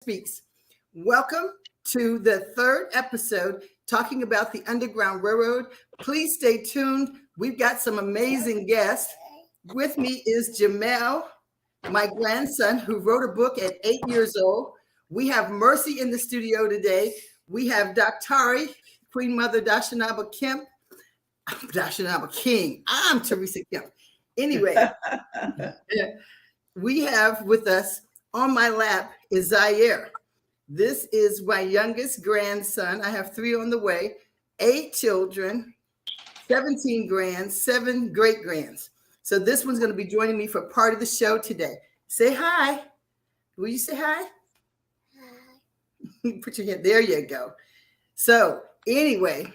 Speaks. Welcome to the third episode talking about the Underground Railroad. Please stay tuned. We've got some amazing guests. With me is Jamal, my grandson, who wrote a book at 8 years old. We have Mercy in the studio today. We have Dr. Queen Mother Dashanaba Kemp, Dashanaba King. I'm Teresa Kemp. Anyway, we have with us on my lap is Zaire. This is my youngest grandson. I have three on the way, 8 children, 17 grands, 7 great grands. So this one's going to be joining me for part of the show today. Say hi. Will you say hi? Hi. Put your hand. There you go. So anyway,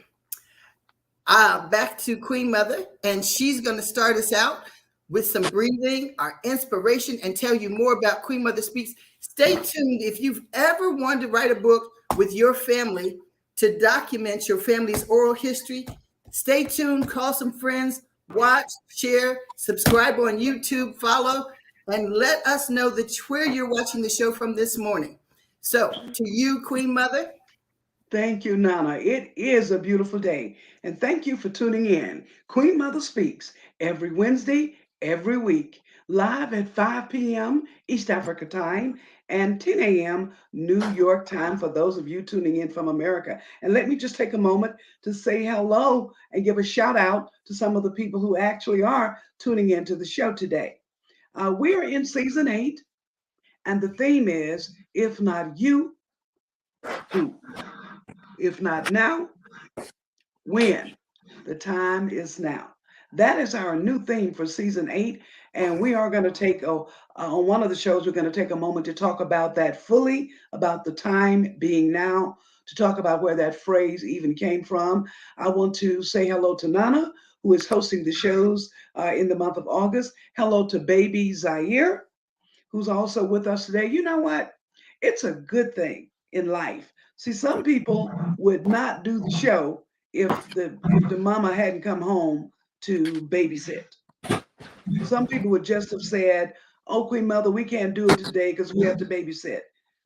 back to Queen Mother, and she's going to start us out with some breathing, our inspiration, and tell you more about Queen Mother Speaks. Stay tuned. If you've ever wanted to write a book with your family to document your family's oral history, stay tuned, call some friends, watch, share, subscribe on YouTube, follow, and let us know where you're watching the show from this morning. So to you, Queen Mother. Thank you, Nana. It is a beautiful day. And thank you for tuning in. Queen Mother Speaks every Wednesday, every week, live at 5 p.m. East Africa time and 10 a.m. New York time for those of you tuning in from America. And let me just take a moment to say hello and give a shout out to some of the people who actually are tuning into the show today. We are in season 8, and the theme is, if not you, who? If not now, when? The time is now. That is our new theme for season 8. And we are going to take, on one of the shows, we're going to take a moment to talk about that fully, about the time being now, to talk about where that phrase even came from. I want to say hello to Nana, who is hosting the shows in the month of August. Hello to baby Zaire, who's also with us today. You know what? It's a good thing in life. See, some people would not do the show if the mama hadn't come home to babysit. Some people would just have said, "Oh, Queen Mother, we can't do it today because we have to babysit."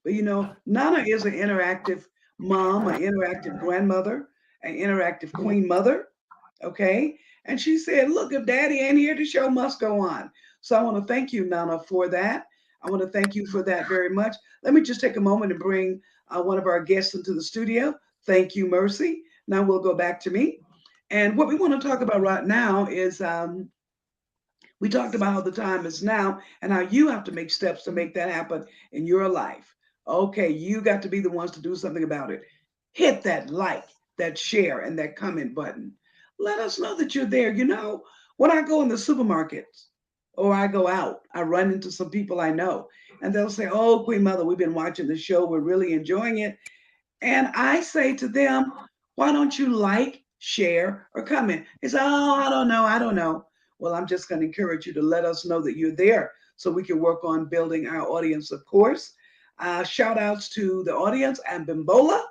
But Nana is an interactive mom, an interactive grandmother, an interactive Queen Mother. Okay, and she said, "Look, if Daddy ain't here, the show must go on." So I want to thank you, Nana, for that. I want to thank you for that very much. Let me just take a moment and bring one of our guests into the studio. Thank you, Mercy. Now we'll go back to me. And what we want to talk about right now is we talked about how the time is now and how you have to make steps to make that happen in your life. Okay, you got to be the ones to do something about it. Hit that like, that share, and that comment button. Let us know that you're there. When I go in the supermarkets or I go out, I run into some people I know, and they'll say, "Oh, Queen Mother, we've been watching the show. We're really enjoying it." And I say to them, "Why don't you like, share, or comment?" They say, "Oh, I don't know. I don't know." Well, I'm just going to encourage you to let us know that you're there so we can work on building our audience, of course. Shout outs to the audience and Bimbola,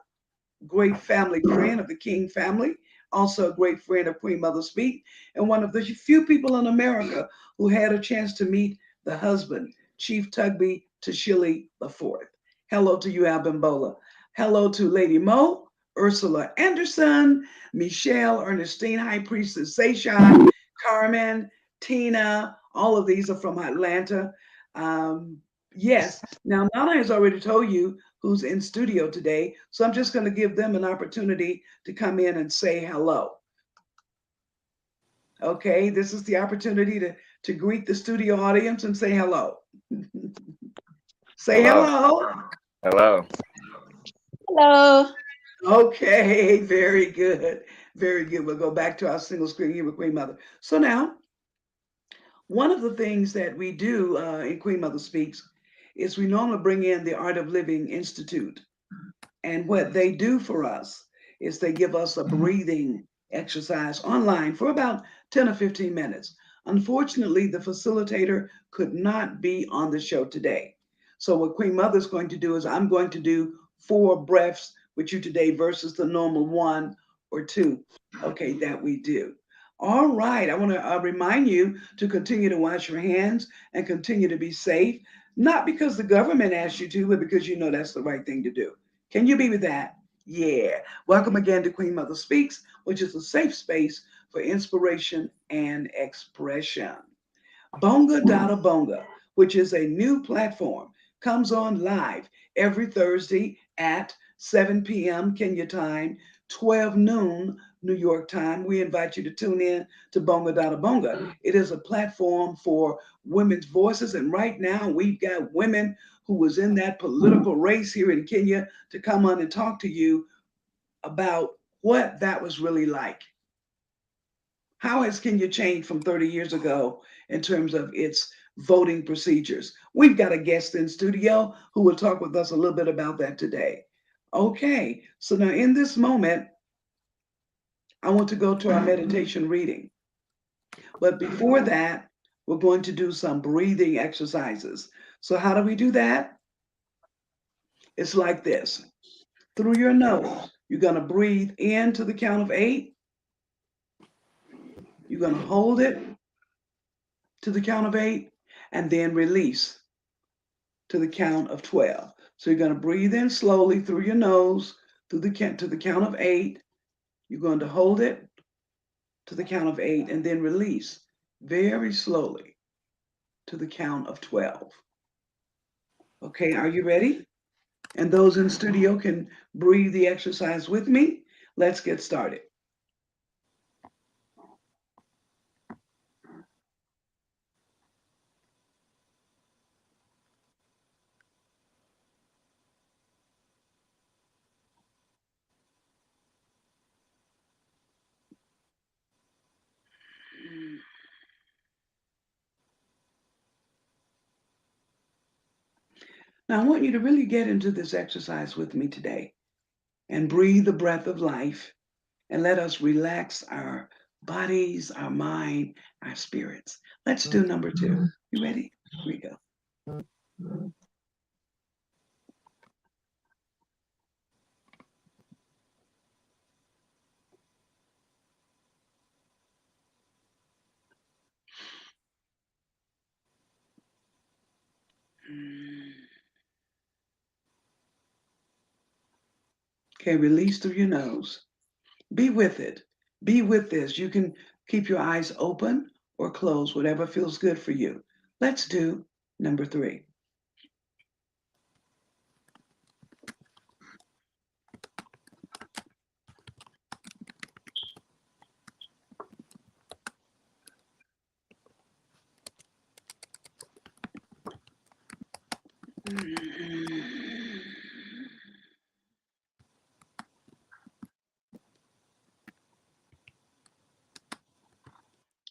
great family friend of the King family, also a great friend of Queen Mother Speak, and one of the few people in America who had a chance to meet the husband, Chief Tugby Tashili IV. Hello to you, Abimbola. Hello to Lady Mo, Ursula Anderson, Michelle, Ernestine, High Priestess Seishan, Carmen, Tina. All of these are from Atlanta. Yes. Now, Nana has already told you who's in studio today, so I'm just going to give them an opportunity to come in and say hello. Okay, this is the opportunity to greet the studio audience and say hello. Say hello. Hello. Hello. Okay, very good. Very good. We'll go back to our single screen here with Queen Mother. So now, one of the things that we do in Queen Mother Speaks is we normally bring in the Art of Living Institute. And what they do for us is they give us a breathing exercise online for about 10 or 15 minutes. Unfortunately, the facilitator could not be on the show today. So what Queen Mother is going to do is I'm going to do 4 breaths with you today versus the normal 1 or 2, okay, that we do. All right, I want to remind you to continue to wash your hands and continue to be safe. Not because the government asked you to, but because you know that's the right thing to do. Can you be with that? Yeah. Welcome again to Queen Mother Speaks, which is a safe space for inspiration and expression. Bonga Dada Bonga, which is a new platform, comes on live every Thursday at 7 p.m. Kenya time, 12 noon New York time. We invite you to tune in to Bonga Dada Bonga. It is a platform for women's voices, and right now we've got women who was in that political race here in Kenya to come on and talk to you about what that was really like. How has Kenya changed from 30 years ago in terms of its voting procedures? We've got a guest in studio who will talk with us a little bit about that today. Okay, so now in this moment, I want to go to our meditation reading. But before that, we're going to do some breathing exercises. So, how do we do that? It's like this: through your nose, you're going to breathe in to the count of 8. You're going to hold it to the count of 8 and then release to the count of 12. So you're going to breathe in slowly through your nose to the count of 8. You're going to hold it to the count of 8 and then release very slowly to the count of 12. Okay, are you ready? And those in studio can breathe the exercise with me. Let's get started. Now, I want you to really get into this exercise with me today and breathe the breath of life and let us relax our bodies, our mind, our spirits. Let's do number 2. You ready? Here we go. Okay, release through your nose. Be with it. Be with this. You can keep your eyes open or closed, whatever feels good for you. Let's do number 3.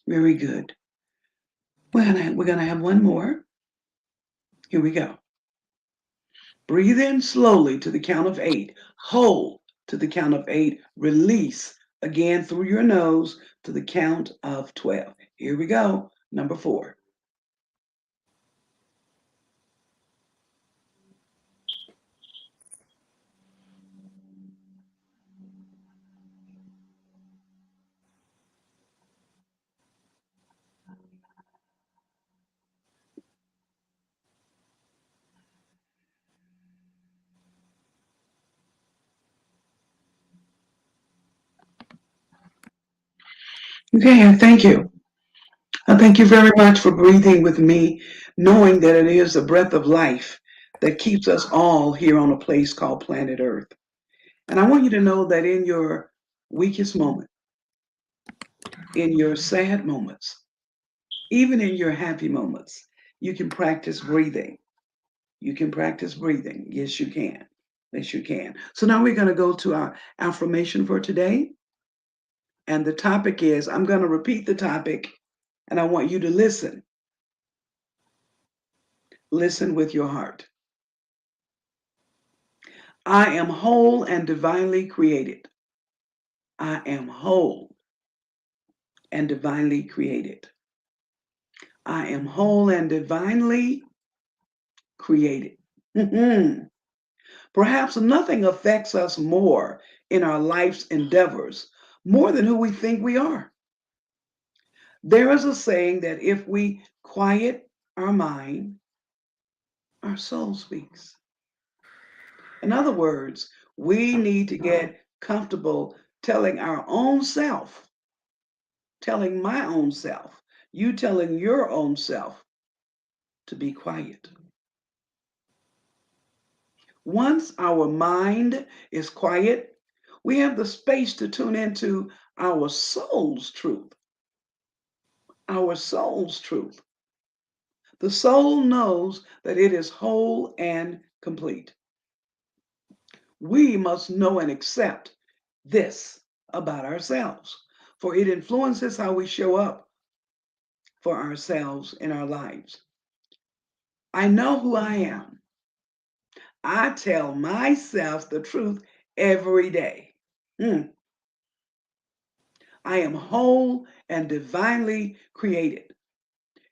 Very good. We're gonna have one more. Here we go. Breathe in slowly to the count of 8. Hold to the count of 8. Release again through your nose to the count of 12. Here we go. Number 4. Okay, thank you. Thank you very much for breathing with me, knowing that it is the breath of life that keeps us all here on a place called planet Earth. And I want you to know that in your weakest moment, in your sad moments, even in your happy moments, you can practice breathing. You can practice breathing. Yes, you can. Yes, you can. So now we're going to go to our affirmation for today. And the topic is, I'm going to repeat the topic, and I want you to listen. Listen with your heart. I am whole and divinely created. I am whole and divinely created. I am whole and divinely created. Perhaps nothing affects us more in our life's endeavors more than who we think we are. There is a saying that if we quiet our mind, our soul speaks. In other words, we need to get comfortable telling our own self, telling my own self, you telling your own self to be quiet. Once our mind is quiet, we have the space to tune into our soul's truth. Our soul's truth. The soul knows that it is whole and complete. We must know and accept this about ourselves, for it influences how we show up for ourselves in our lives. I know who I am. I tell myself the truth every day. I am whole and divinely created.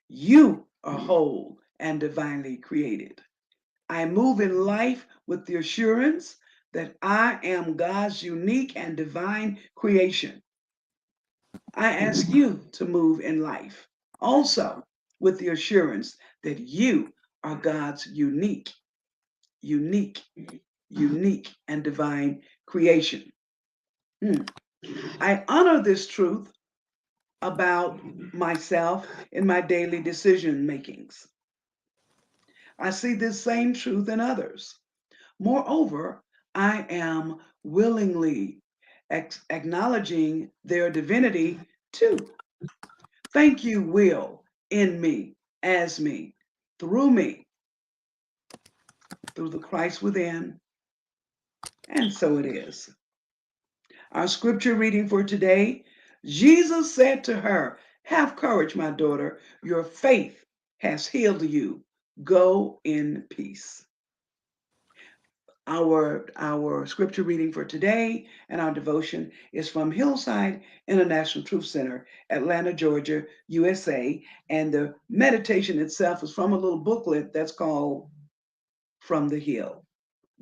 You are whole and divinely created. I move in life with the assurance that I am God's unique and divine creation. I ask you to move in life also with the assurance that you are God's unique, unique, and divine creation. I honor this truth about myself in my daily decision makings. I see this same truth in others. Moreover, I am willingly acknowledging their divinity too. Thank you, will, in me, as me, me, through the Christ within, and so it is. Our scripture reading for today, Jesus said to her, "Have courage, my daughter, your faith has healed you. Go in peace." Our scripture reading for today and our devotion is from Hillside International Truth Center, Atlanta, Georgia, USA. And the meditation itself is from a little booklet that's called From the Hill,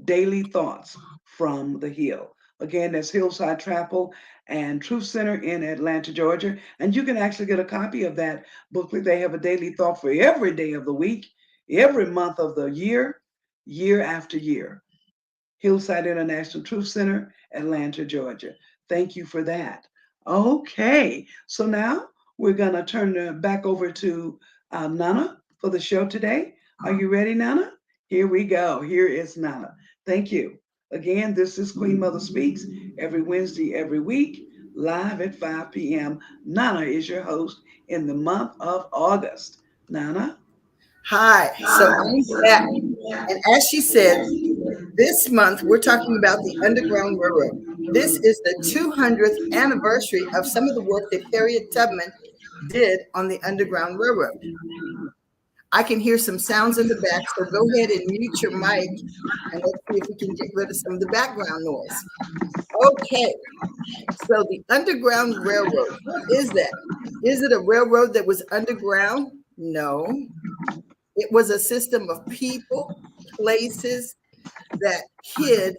Daily Thoughts from the Hill. Again, that's Hillside Chapel and Truth Center in Atlanta, Georgia. And you can actually get a copy of that booklet. They have a daily thought for every day of the week, every month of the year, year after year. Hillside International Truth Center, Atlanta, Georgia. Thank you for that. Okay, so now we're going to turn it back over to Nana for the show today. Are you ready, Nana? Here we go. Here is Nana. Thank you. Again, this is Queen Mother Speaks every Wednesday, every week, live at 5 p.m. Nana is your host in the month of August. Nana? Hi. So I'm back. And as she said, this month we're talking about the Underground Railroad. This is the 200th anniversary of some of the work that Harriet Tubman did on the Underground Railroad. I can hear some sounds in the back, so go ahead and mute your mic and let's see if we can get rid of some of the background noise. Okay, so the Underground Railroad, what is that? Is it a railroad that was underground? No. It was a system of people, places that hid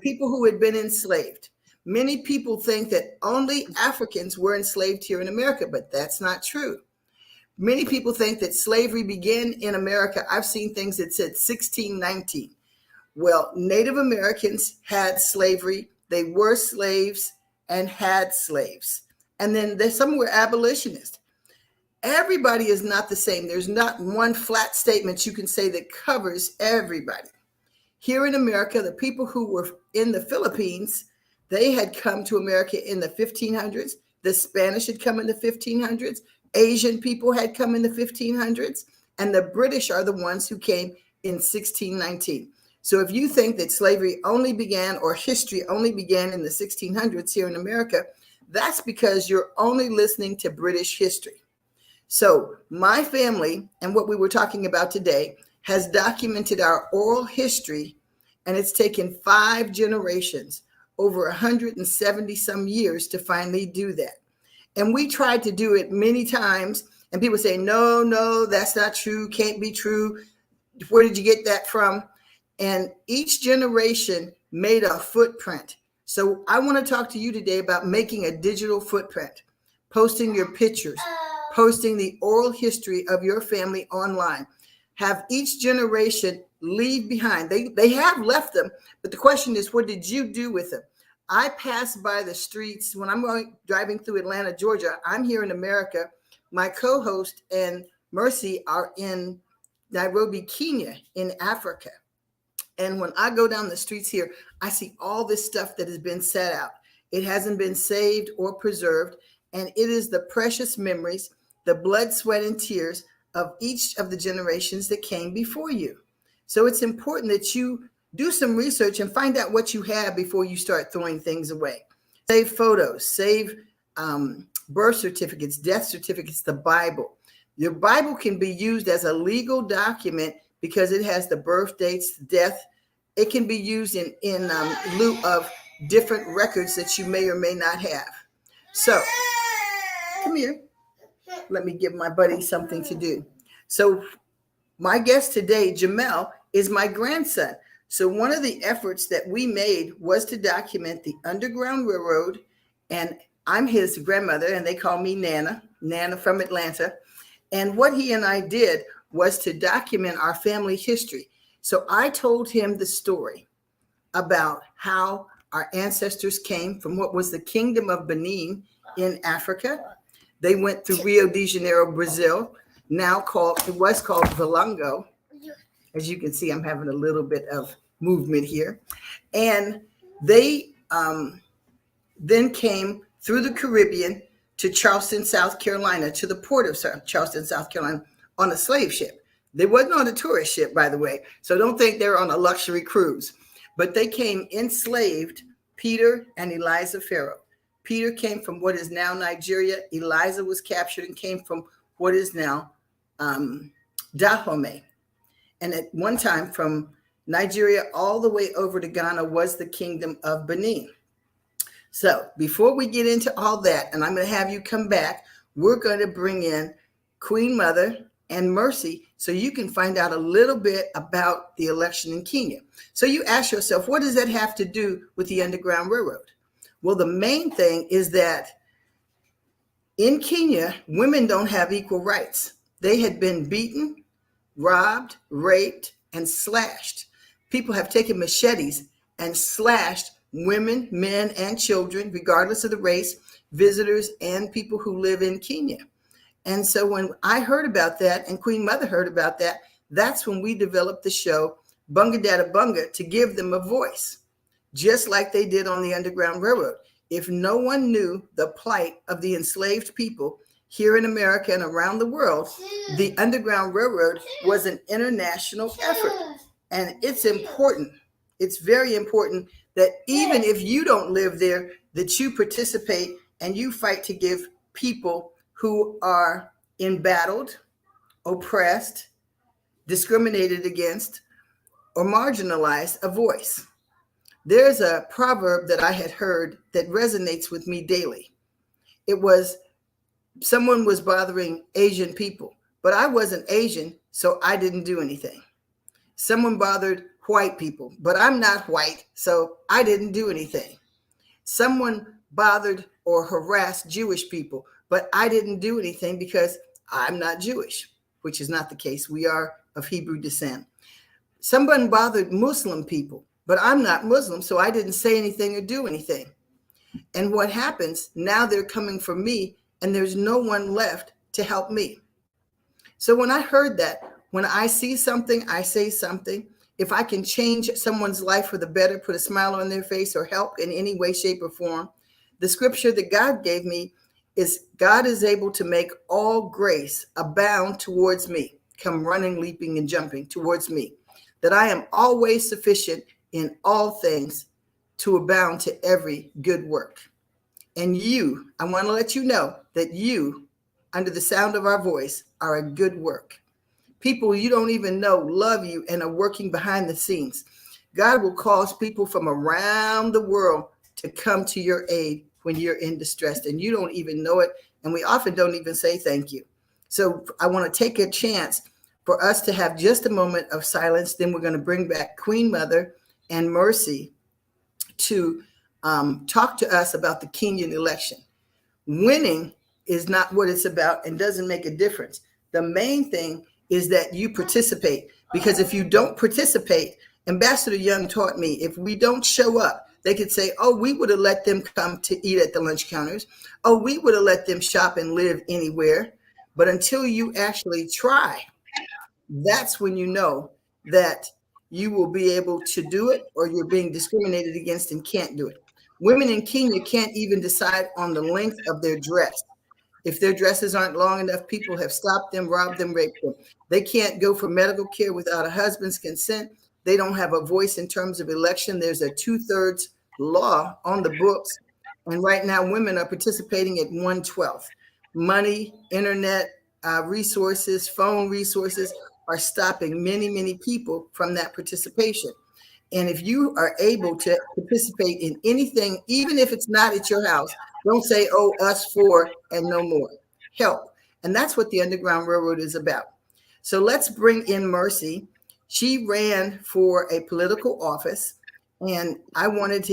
people who had been enslaved. Many people think that only Africans were enslaved here in America, but that's not true. Many people think that slavery began in America. I've seen things that said 1619. Well, Native Americans had slavery. They were slaves and had slaves. And then some were abolitionists. Everybody is not the same. There's not one flat statement you can say that covers everybody. Here in America, the people who were in the Philippines, they had come to America in the 1500s. The Spanish had come in the 1500s. Asian people had come in the 1500s. And the British are the ones who came in 1619. So if you think that slavery only began or history only began in the 1600s here in America, that's because you're only listening to British history. So my family and what we were talking about today has documented our oral history, and it's taken 5 generations, over 170 some years to finally do that. And we tried to do it many times, and people say, no, that's not true, can't be true. Where did you get that from? And each generation made a footprint. So I want to talk to you today about making a digital footprint, posting your pictures, posting the oral history of your family online. have each generation leave behind. They have left them, but the question is, what did you do with them? I pass by the streets when I'm driving through Atlanta, Georgia. I'm here in America. My co-host and Mercy are in Nairobi, Kenya, in Africa. And when I go down the streets here, I see all this stuff that has been set out. It hasn't been saved or preserved. And it is the precious memories, the blood, sweat, and tears of each of the generations that came before you. So it's important that you do some research and find out what you have before you start throwing things away. Save photos, save birth certificates, death certificates, the Bible. Your Bible can be used as a legal document because it has the birth dates, death. It can be used in lieu of different records that you may or may not have. So come here. Let me give my buddy something to do. So my guest today, Jamal, is my grandson. So one of the efforts that we made was to document the Underground Railroad, and I'm his grandmother, and they call me Nana from Atlanta. And what he and I did was to document our family history. So I told him the story about how our ancestors came from what was the Kingdom of Benin in Africa. They went through Rio de Janeiro, Brazil, it was called Valongo. As you can see, I'm having a little bit of movement here. And they then came through the Caribbean to Charleston, South Carolina, to the port of Charleston, South Carolina, on a slave ship. They wasn't on a tourist ship, by the way. So don't think they're on a luxury cruise. But they came enslaved, Peter and Eliza Pharaoh. Peter came from what is now Nigeria. Eliza was captured and came from what is now Dahomey. And at one time, from Nigeria all the way over to Ghana was the Kingdom of Benin. So before we get into all that, and I'm going to have you come back, we're going to bring in Queen Mother and Mercy so you can find out a little bit about the election in Kenya. So you ask yourself, what does that have to do with the Underground Railroad? Well, the main thing is that in Kenya, women don't have equal rights. They had been beaten, robbed, raped, and slashed. People have taken machetes and slashed women, men, and children, regardless of the race, visitors, and people who live in Kenya. And so when I heard about that and Queen Mother heard about that, that's when we developed the show Bunga Dada Bunga to give them a voice, just like they did on the Underground Railroad. If no one knew the plight of the enslaved people here in America and around the world, the Underground Railroad was an international effort. And it's important. It's very important that even if you don't live there, that you participate and you fight to give people who are embattled, oppressed, discriminated against, or marginalized a voice. There's a proverb that I had heard that resonates with me daily. It was, someone was bothering Asian people, but I wasn't Asian, so I didn't do anything. Someone bothered white people, but I'm not white, so I didn't do anything. Someone bothered or harassed Jewish people, but I didn't do anything because I'm not Jewish, which is not the case. We are of Hebrew descent. Someone bothered Muslim people, but I'm not Muslim, so I didn't say anything or do anything. And what happens, now they're coming for me, and there's no one left to help me. So when I heard that, when I see something, I say something. If I can change someone's life for the better, put a smile on their face, or help in any way, shape, or form, the scripture that God gave me is, God is able to make all grace abound towards me, come running, leaping, and jumping towards me, that I am always sufficient in all things to abound to every good work. And you, I want to let you know that you, under the sound of our voice, are a good work. People you don't even know love you and are working behind the scenes. God will cause people from around the world to come to your aid when you're in distress, and you don't even know it. And we often don't even say thank you. So I want to take a chance for us to have just a moment of silence. Then we're going to bring back Queen Mother and Mercy to talk to us about the Kenyan election. Winning is not what it's about and doesn't make a difference. The main thing is that you participate. Because if you don't participate, Ambassador Young taught me, if we don't show up, they could say, oh, we would have let them come to eat at the lunch counters. Oh, we would have let them shop and live anywhere. But until you actually try, that's when you know that you will be able to do it, or you're being discriminated against and can't do it. Women in Kenya can't even decide on the length of their dress. If their dresses aren't long enough, people have stopped them, robbed them, raped them. They can't go for medical care without a husband's consent. They don't have a voice in terms of election. There's a 2/3 law on the books. And right now, women are participating at 1/12. Money, internet resources, phone resources are stopping many, many people from that participation. And if you are able to participate in anything, even if it's not at your house, don't say, oh, us for and no more. Help. And that's what the Underground Railroad is about. So let's bring in Mercy. She ran for a political office, and I wanted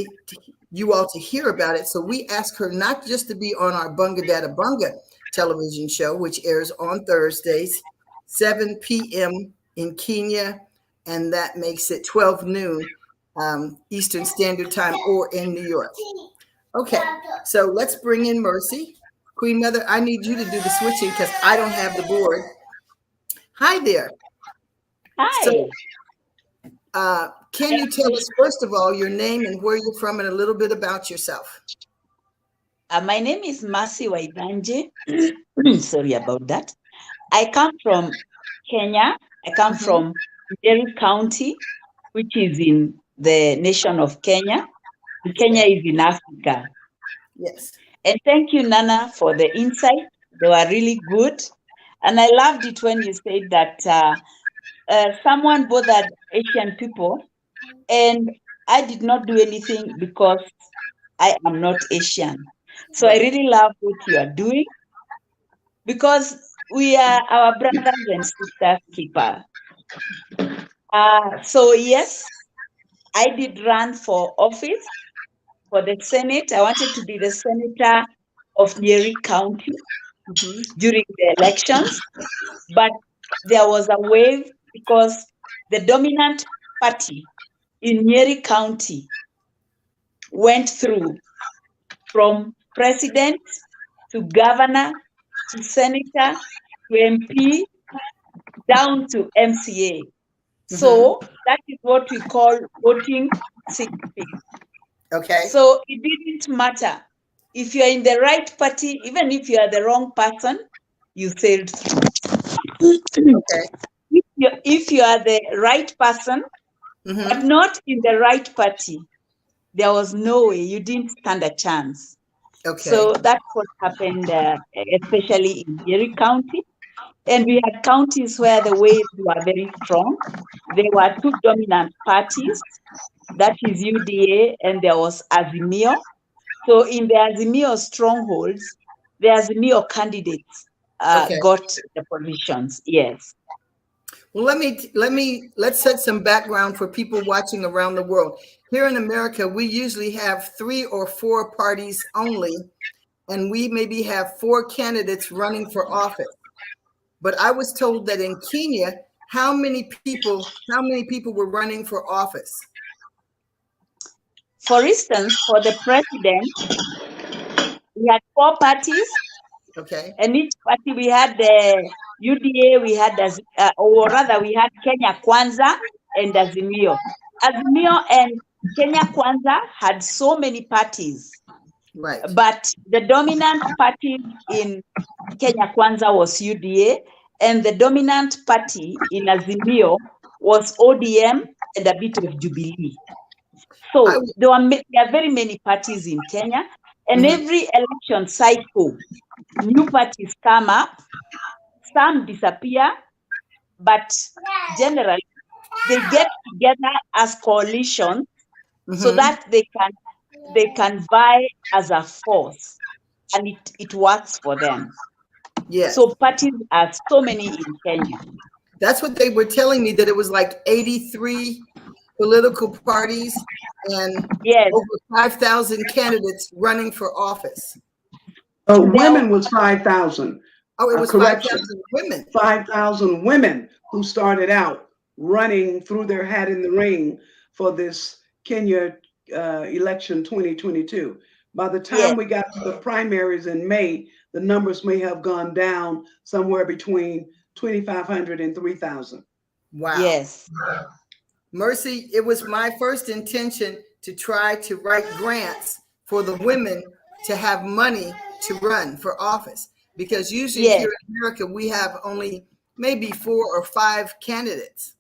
you all to hear about it. So we asked her not just to be on our Bunga Dada Bunga television show, which airs on Thursdays, 7 p.m. in Kenya, and that makes it 12 noon Eastern Standard Time, or in New York. Okay, so let's bring in Mercy. Queen Mother, I need you to do the switching because I don't have the board. Hi there. Hi. So, can you tell us, first of all, your name and where you're from and a little bit about yourself? My name is Mercy Waithinji. Sorry about that. I come from Kenya. I come from Nyeri County, which is in the nation of Kenya. Kenya is in Africa. Yes. And thank you, Nana, for the insight. They were really good. And I loved it when you said that someone bothered Asian people, and I did not do anything because I am not Asian. So I really love what you are doing, because we are our brothers and sisters keeper. So yes, I did run for office for the Senate. I wanted to be the senator of Nyeri County during the elections, but there was a wave because the dominant party in Nyeri County went through from president to governor to senator to MP down to MCA. So that is what we call voting 60. Okay. So it didn't matter. If you're in the right party, even if you are the wrong person, you sailed through. Okay. If you are the right person, but not in the right party, there was no way, you didn't stand a chance. Okay. So that's what happened, especially in Nyeri County. And we had counties where the waves were very strong. There were two dominant parties, that is UDA, and there was Azimio. So in the Azimio strongholds, the Azimio candidates got the positions. Yes. Well, let's set some background for people watching around the world. Here in America, we usually have 3 or 4 parties only, and we maybe have 4 candidates running for office. But I was told that in Kenya, how many people were running for office? For instance, for the president, we had 4 parties. Okay. And each party, we had the UDA, we had, or rather, we had Kenya Kwanza and Azimio. Azimio and Kenya Kwanza had so many parties. Right. But the dominant party in Kenya Kwanza was UDA, and the dominant party in Azimio was ODM and a bit of Jubilee. So there are very many parties in Kenya, and every election cycle, new parties come up, some disappear, but generally they get together as coalitions so that they can vie as a force, and it works for them. Yes. So parties are so many in Kenya. That's what they were telling me, that it was like 83 political parties and over 5,000 candidates running for office. Women was 5,000. Oh, it was correction, 5,000 women. 5,000 women who started out running, threw their hat in the ring for this Kenya election 2022. By the time Yes. we got to the primaries in May, the numbers may have gone down somewhere between 2,500 and 3,000. Wow. Yes. Mercy, it was my first intention to try to write grants for the women to have money to run for office. Because usually Yes. here in America, we have only maybe 4 or 5 candidates.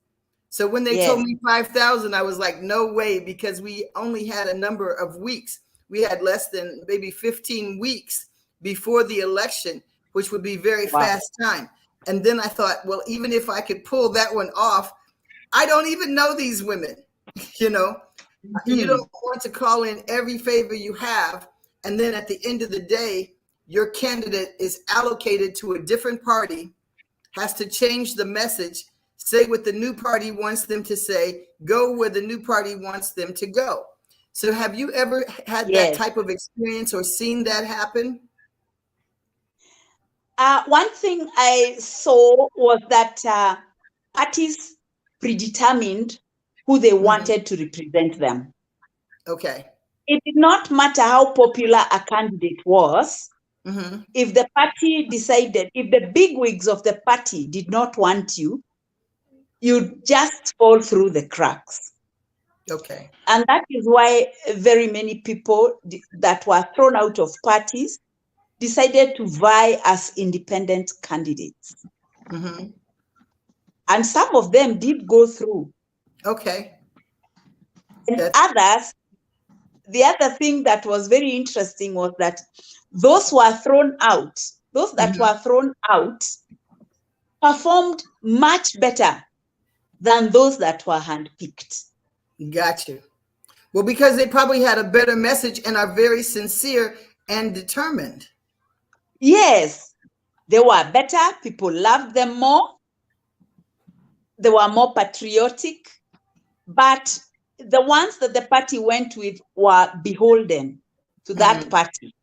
So when they told Yes. me 5,000, I was like, no way, because we only had a number of weeks. We had less than maybe 15 weeks before the election, which would be very Wow. fast time. And then I thought, well, even if I could pull that one off, I don't even know these women. You know, you don't want to call in every favor you have. And then at the end of the day, your candidate is allocated to a different party, has to change the message, say what the new party wants them to say, go where the new party wants them to go. So have you ever had that Yes. type of experience or seen that happen? One thing I saw was that parties predetermined who they wanted to represent them. Okay. It did not matter how popular a candidate was. Mm-hmm. If the party decided, if the bigwigs of the party did not want you, you'd just fall through the cracks. Okay. And that is why very many people that were thrown out of parties decided to vie as independent candidates. Mm-hmm. And some of them did go through. Okay. And others, the other thing that was very interesting was that those who were thrown out, those that were thrown out, performed much better than those that were handpicked. Got you. Well, because they probably had a better message and are very sincere and determined. Yes, they were better. People loved them more. They were more patriotic. But the ones that the party went with were beholden to that party.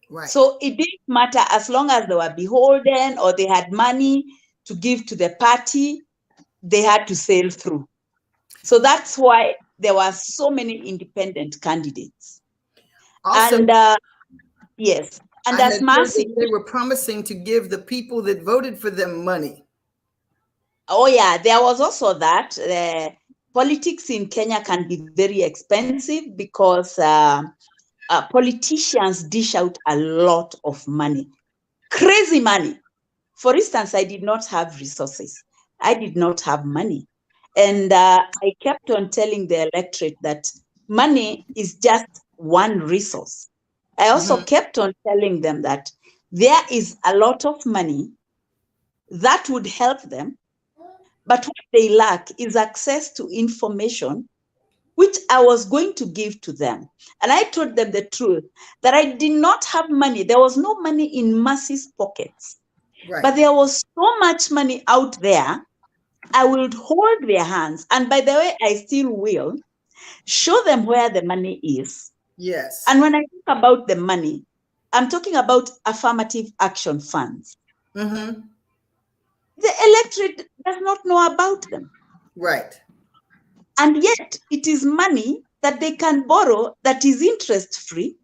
Right. So it didn't matter as long as they were beholden or they had money to give to the party, they had to sail through. So that's why there were so many independent candidates. Also, and yes, and as Mercy, they were promising to give the people that voted for them money. Oh yeah, there was also that. Politics in Kenya can be very expensive because politicians dish out a lot of money, crazy money. For instance, I did not have resources. I did not have money. And I kept on telling the electorate that money is just one resource. I also kept on telling them that there is a lot of money that would help them, but what they lack is access to information, which I was going to give to them. And I told them the truth, that I did not have money. There was no money in Mercy's pockets. Right. But there was so much money out there. I would hold their hands. And by the way, I still will show them where the money is. Yes. And when I talk about the money, I'm talking about affirmative action funds. The electorate does not know about them. Right. And yet it is money that they can borrow that is interest-free,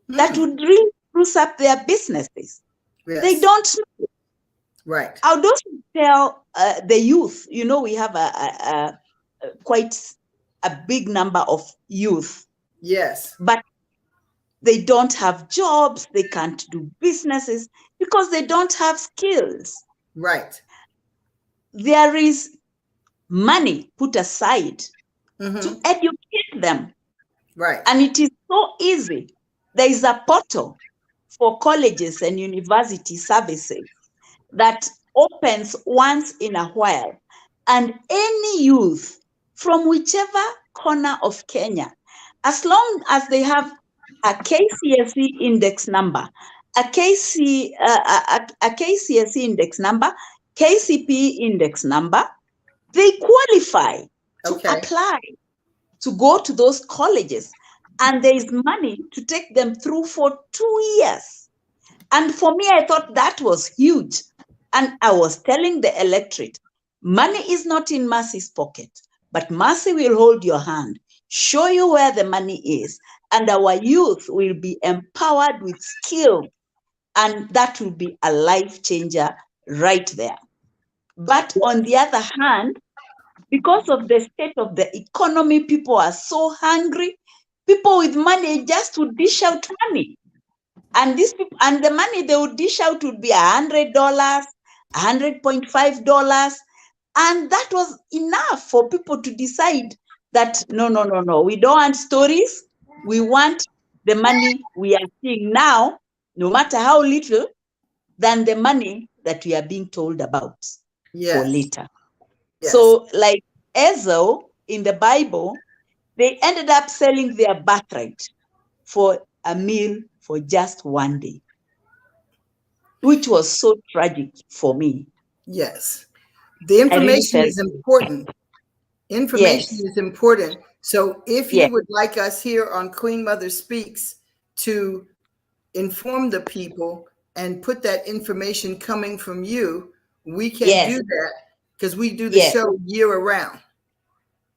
that would really spruce up their businesses. Yes. They don't know. Right. I'll also tell the youth, you know, we have a quite a big number of youth. Yes. But they don't have jobs, they can't do businesses because they don't have skills. Right. There is money put aside to educate them. Right. And it is so easy. There is a portal for colleges and university services that opens once in a while. And any youth from whichever corner of Kenya, as long as they have a KCSE index number, a KCSE index number, KCPE index number, they qualify to apply to go to those colleges. And there is money to take them through for 2 years. And for me, I thought that was huge. And I was telling the electorate, money is not in Mercy's pocket, but Mercy will hold your hand, show you where the money is, and our youth will be empowered with skill, and that will be a life changer right there. But on the other hand, because of the state of the economy, people are so hungry. People with money just would dish out money. And these people, and the money they would dish out would be $100, $100.5. And that was enough for people to decide that no, we don't want stories. We want the money we are seeing now, no matter how little, than the money that we are being told about for later. Yes. So like Esau in the Bible, they ended up selling their birthright for a meal for just one day, which was so tragic for me. Yes. The information is important. Information is important. So if you would like us here on Queen Mother Speaks to inform the people and put that information coming from you, we can do that because we do the show year around.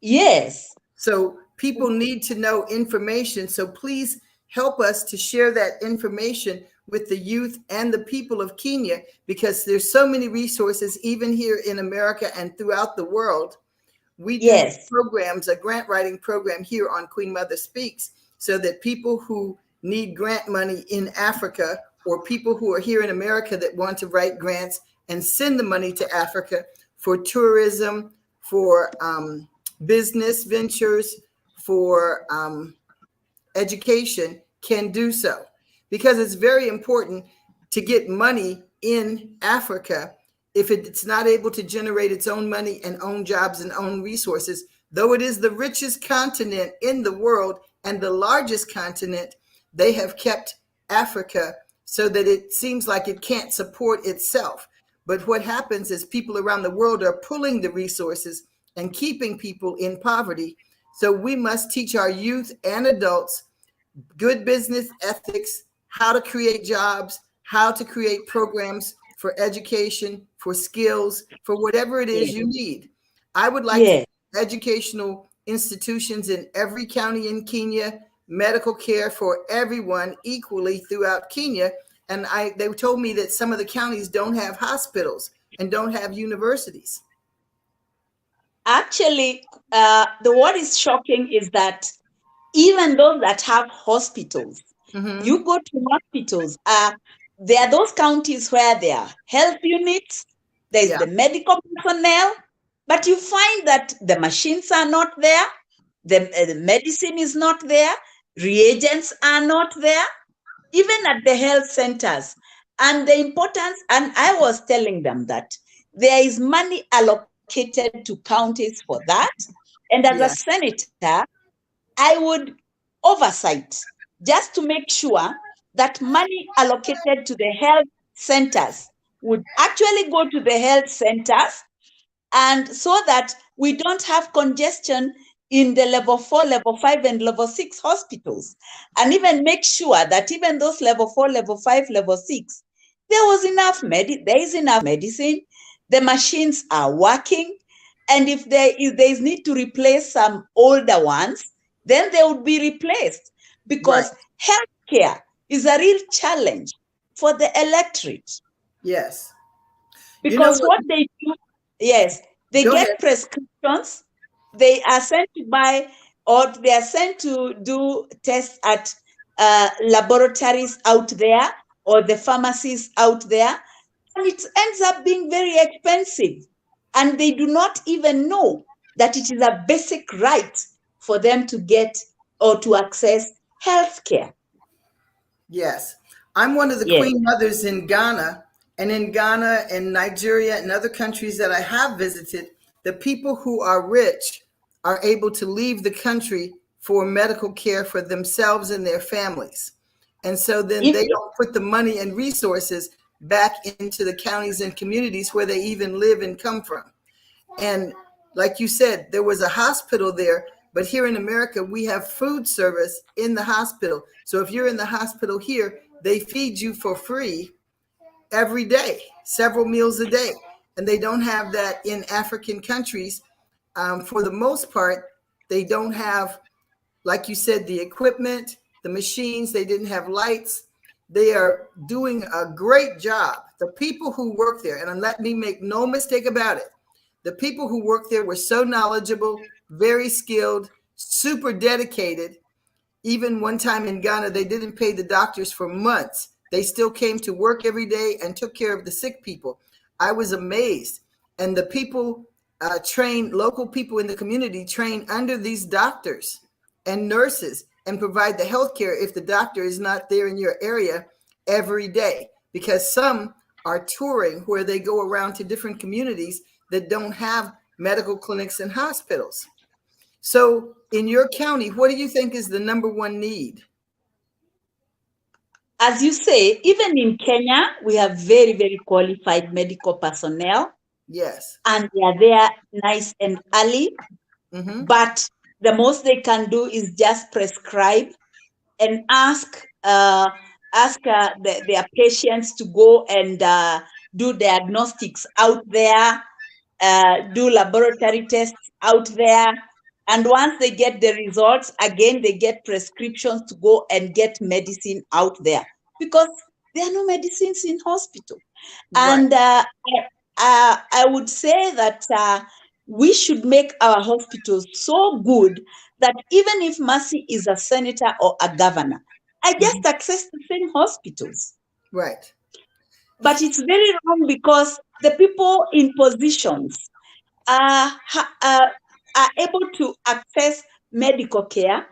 Yes. So people need to know information. So please help us to share that information with the youth and the people of Kenya, because there's so many resources, even here in America and throughout the world. We do programs, a grant writing program here on Queen Mother Speaks, so that people who need grant money in Africa, or people who are here in America that want to write grants and send the money to Africa for tourism, for business ventures, for education, can do so. Because it's very important to get money in Africa if it's not able to generate its own money and own jobs and own resources. Though it is the richest continent in the world and the largest continent, they have kept Africa so that it seems like it can't support itself. But what happens is people around the world are pulling the resources and keeping people in poverty. So we must teach our youth and adults good business ethics, how to create jobs, how to create programs for education, for skills, for whatever it is you need. I would like educational institutions in every county in Kenya, medical care for everyone equally throughout Kenya. And they told me that some of the counties don't have hospitals and don't have universities. Actually, what is shocking is that even those that have hospitals, you go to hospitals, there are those counties where there are health units, there's the medical personnel, but you find that the machines are not there, the medicine is not there, reagents are not there, even at the health centers. And the importance, and I was telling them that there is money allocated to counties for that. And as a senator, I would oversight just to make sure that money allocated to the health centers would actually go to the health centers, and so that we don't have congestion in the level 4, level 5, and level 6 hospitals. And even make sure that even those level 4, level 5, level 6, there is enough medicine, the machines are working, and if there is need to replace some older ones, then they would be replaced, because healthcare is a real challenge for the electorate. Yes. Because what they do, they get prescriptions, they are sent to buy, or they are sent to do tests at laboratories out there, or the pharmacies out there, and it ends up being very expensive. And they do not even know that it is a basic right for them to get or to access healthcare. Yes. I'm one of the Queen Mothers in Ghana, and in Ghana and Nigeria and other countries that I have visited, the people who are rich are able to leave the country for medical care for themselves and their families. And so then they don't put the money and resources back into the counties and communities where they even live and come from. And like you said, there was a hospital there, but here in America, we have food service in the hospital. So if you're in the hospital here, they feed you for free. every day, several meals a day. And they don't have that in African countries. For the most part, they don't have, like you said, the equipment, the machines, they didn't have lights. They are doing a great job. The people who work there, and let me make no mistake about it, the people who work there were so knowledgeable, very skilled, super dedicated. Even one time in Ghana, they didn't pay the doctors for months. They still came to work every day and took care of the sick people. I was amazed. And the people trained, local people in the community train under these doctors and nurses and provide the health care if the doctor is not there in your area every day. Because some are touring where they go around to different communities that don't have medical clinics and hospitals. So in your county, what do you think is the number one need? As you say, even in Kenya, we have very, very qualified medical personnel. Yes. And they are there nice and early. Mm-hmm. But the most they can do is just prescribe and ask their patients to go and do diagnostics out there, do laboratory tests out there. And once they get the results, again, they get prescriptions to go and get medicine out there because there are no medicines in hospital. Right. And I would say that we should make our hospitals so good that even if Mercy is a senator or a governor, I just access the same hospitals. Right. But it's very wrong because the people in positions are able to access medical care.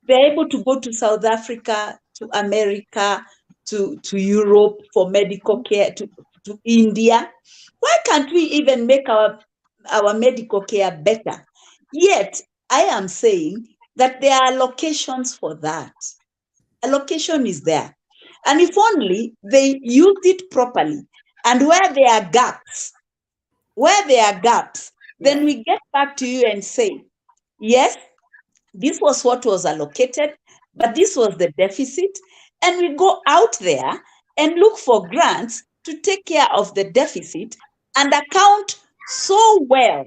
They're able to go to South Africa, to America, to Europe for medical care, to India. Why can't we even make our medical care better? Yet, I am saying that there are locations for that. A location is there. And if only they used it properly, and where there are gaps, then we get back to you and say, yes, this was what was allocated, but this was the deficit. And we go out there and look for grants to take care of the deficit and account so well.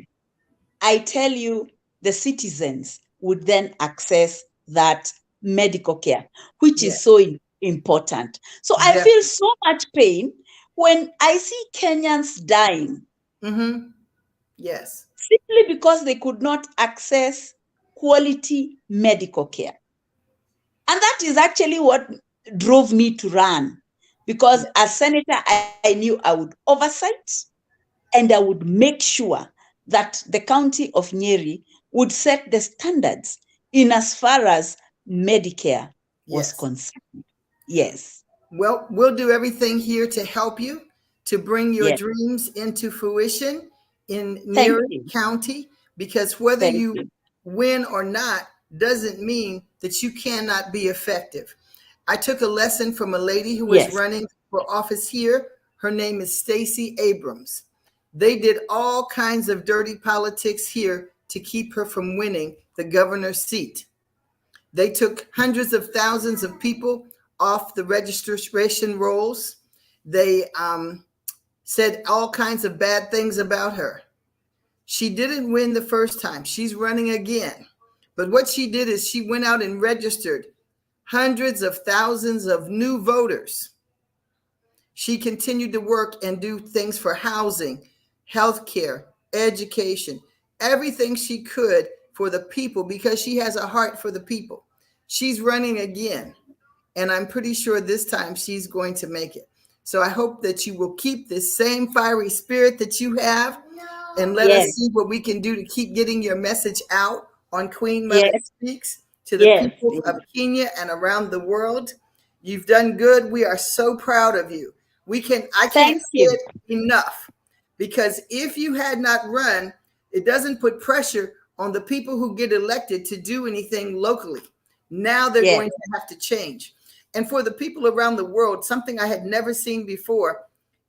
I tell you, the citizens would then access that medical care, which is so important. So I feel so much pain when I see Kenyans dying. Mm-hmm. Yes. Simply because they could not access quality medical care. And that is actually what drove me to run. Because as senator, I knew I would oversight and I would make sure that the county of Nyeri would set the standards in as far as Medicare was concerned. Yes. Well, we'll do everything here to help you to bring your dreams into fruition in Nyeri County, because whether you win or not doesn't mean that you cannot be effective. I took a lesson from a lady who was running for office here. Her name is Stacey Abrams. They did all kinds of dirty politics here to keep her from winning the governor's seat. They took hundreds of thousands of people off the registration rolls. They said all kinds of bad things about her. She didn't win the first time. She's running again. But what she did is she went out and registered hundreds of thousands of new voters. She continued to work and do things for housing, healthcare, education, everything she could for the people because she has a heart for the people. She's running again. And I'm pretty sure this time she's going to make it. So I hope that you will keep this same fiery spirit that you have and let us see what we can do to keep getting your message out on Queen Mother Speaks to the people of Kenya and around the world. You've done good. We are so proud of you. I can't say it enough, because if you had not run, it doesn't put pressure on the people who get elected to do anything locally. Now they're going to have to change. And for the people around the world, something I had never seen before,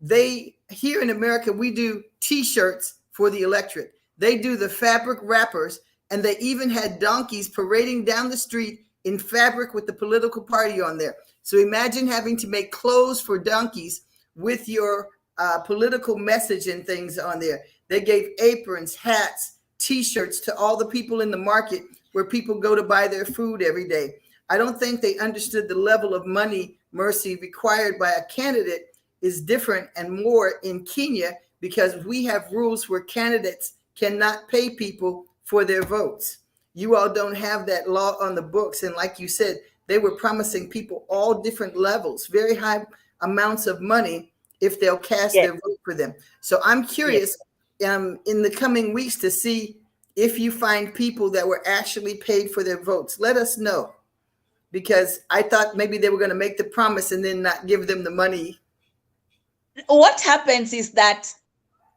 here in America, we do T-shirts for the electorate. They do the fabric wrappers, and they even had donkeys parading down the street in fabric with the political party on there. So imagine having to make clothes for donkeys with your political message and things on there. They gave aprons, hats, T-shirts to all the people in the market where people go to buy their food every day. I don't think they understood the level of money, Mercy, required by a candidate is different and more in Kenya because we have rules where candidates cannot pay people for their votes. You all don't have that law on the books. And like you said, they were promising people all different levels, very high amounts of money if they'll cast Yes. their vote for them. So I'm curious in the coming weeks to see if you find people that were actually paid for their votes. Let us know, because I thought maybe they were going to make the promise and then not give them the money. What happens is that,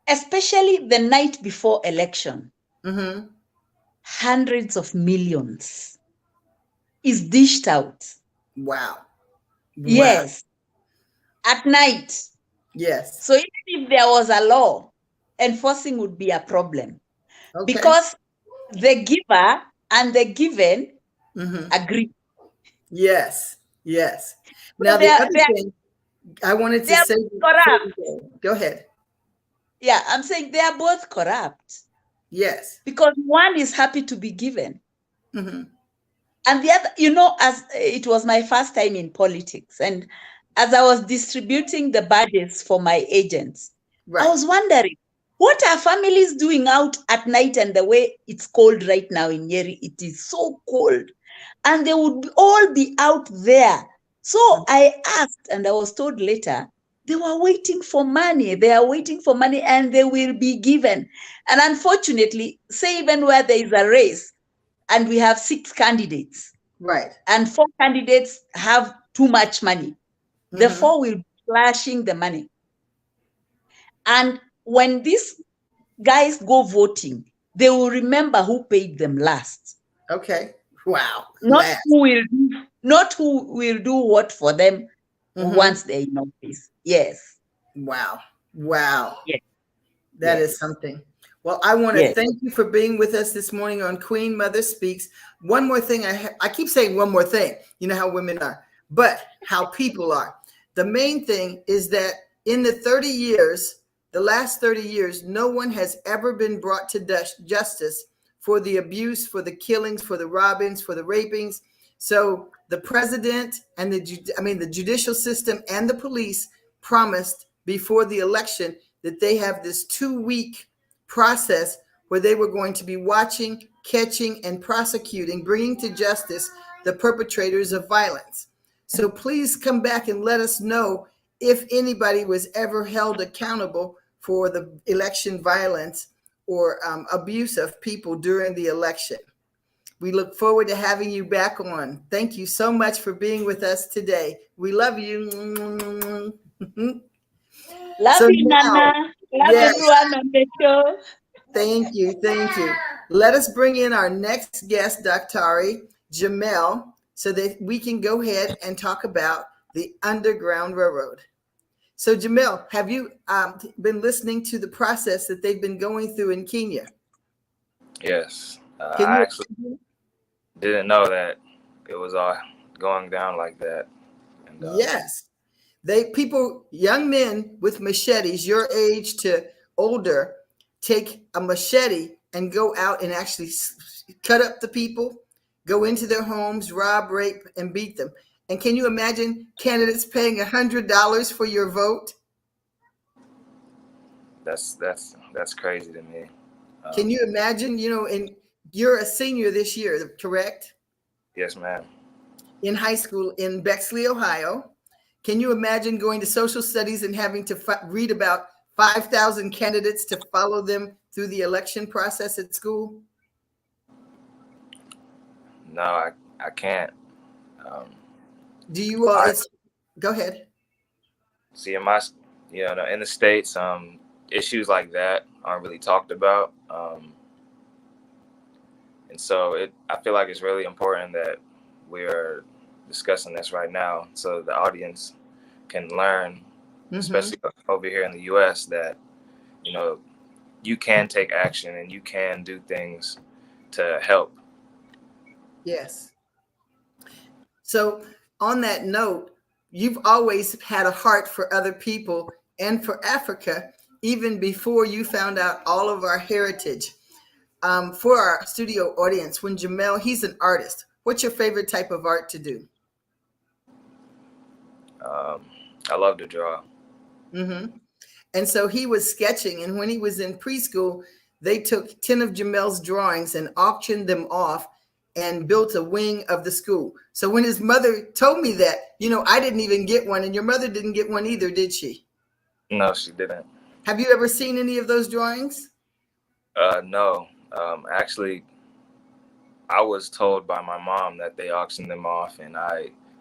especially the night before election, hundreds of millions is dished out. Wow. Yes. At night. Yes. So even if there was a law, enforcing would be a problem. Okay. Because the giver and the given agree. Yes. Yes. So Now, the other thing I wanted to say. Corrupt. Go ahead. Yeah, I'm saying they are both corrupt. Yes. Because one is happy to be given. And the other, you know, as it was my first time in politics, and as I was distributing the badges for my agents, I was wondering, what are families doing out at night? And the way it's cold right now in Nyeri, it is so cold. And they would all be out there. So I asked, and I was told later, they were waiting for money. They are waiting for money and they will be given. And unfortunately, say even where there is a race, and we have 6 candidates. Right. And 4 candidates have too much money. The 4 will be flashing the money. And when these guys go voting, they will remember who paid them last. Okay. Wow. Not who will do what for them once they're in office. Yes. Wow. Wow. Yes. That is something. Well, I want to thank you for being with us this morning on Queen Mother Speaks. One more thing, I keep saying one more thing. You know how women are, but how people are. The main thing is that in the last 30 years, no one has ever been brought to justice for the abuse, for the killings, for the robbings, for the rapings. So the president and the judicial system and the police promised before the election that they have this 2-week process where they were going to be watching, catching, and prosecuting, bringing to justice the perpetrators of violence. So please come back and let us know if anybody was ever held accountable for the election violence or abuse of people during the election. We look forward to having you back on. Thank you so much for being with us today. We love you. Love you, Nana. Love everyone on the show. Thank you. Thank you. Let us bring in our next guest, Dr. Jamal, so that we can go ahead and talk about the Underground Railroad. So, Jamal, have you been listening to the process that they've been going through in Kenya? Yes. I actually didn't know that it was all going down like that. And, yes. Young men with machetes, your age to older, take a machete and go out and actually cut up the people, go into their homes, rob, rape, and beat them. And can you imagine candidates paying $100 for your vote? That's crazy to me. Can you imagine? And you're a senior this year, correct? Yes, ma'am. In high school in Bexley, Ohio. Can you imagine going to social studies and having to read about 5,000 candidates to follow them through the election process at school? No, I can't. Do you all? Go ahead. See, in the States, issues like that aren't really talked about, and so I feel like it's really important that we're discussing this right now, so the audience can learn, especially over here in the U.S., that you can take action and you can do things to help. Yes. So on that note, you've always had a heart for other people and for Africa, even before you found out all of our heritage. For our studio audience, when Jamal, he's an artist, what's your favorite type of art to do? I love to draw. Mm-hmm. And so he was sketching, and when he was in preschool, they took 10 of Jamel's drawings and auctioned them off and built a wing of the school. So when his mother told me that, I didn't even get one, and your mother didn't get one either, did she? No, she didn't. Have you ever seen any of those drawings? No. Actually, I was told by my mom that they auctioned them off, and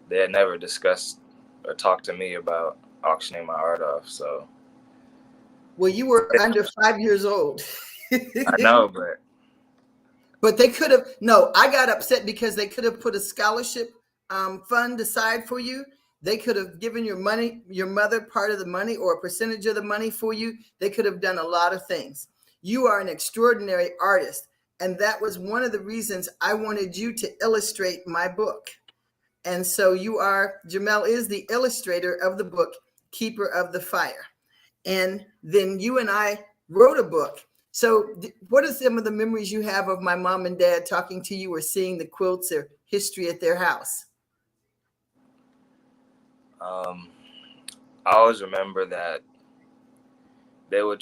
they had never discussed or talked to me about auctioning my art off. So, well, you were under 5 years old. I know, but they could have. No, I got upset because they could have put a scholarship fund aside for you. They could have given your mother part of the money or a percentage of the money for you. They could have done a lot of things. You are an extraordinary artist. And that was one of the reasons I wanted you to illustrate my book. And so Jamal is the illustrator of the book, Keeper of the Fire. And then you and I wrote a book. So what are some of the memories you have of my mom and dad talking to you or seeing the quilts or history at their house? I always remember that they were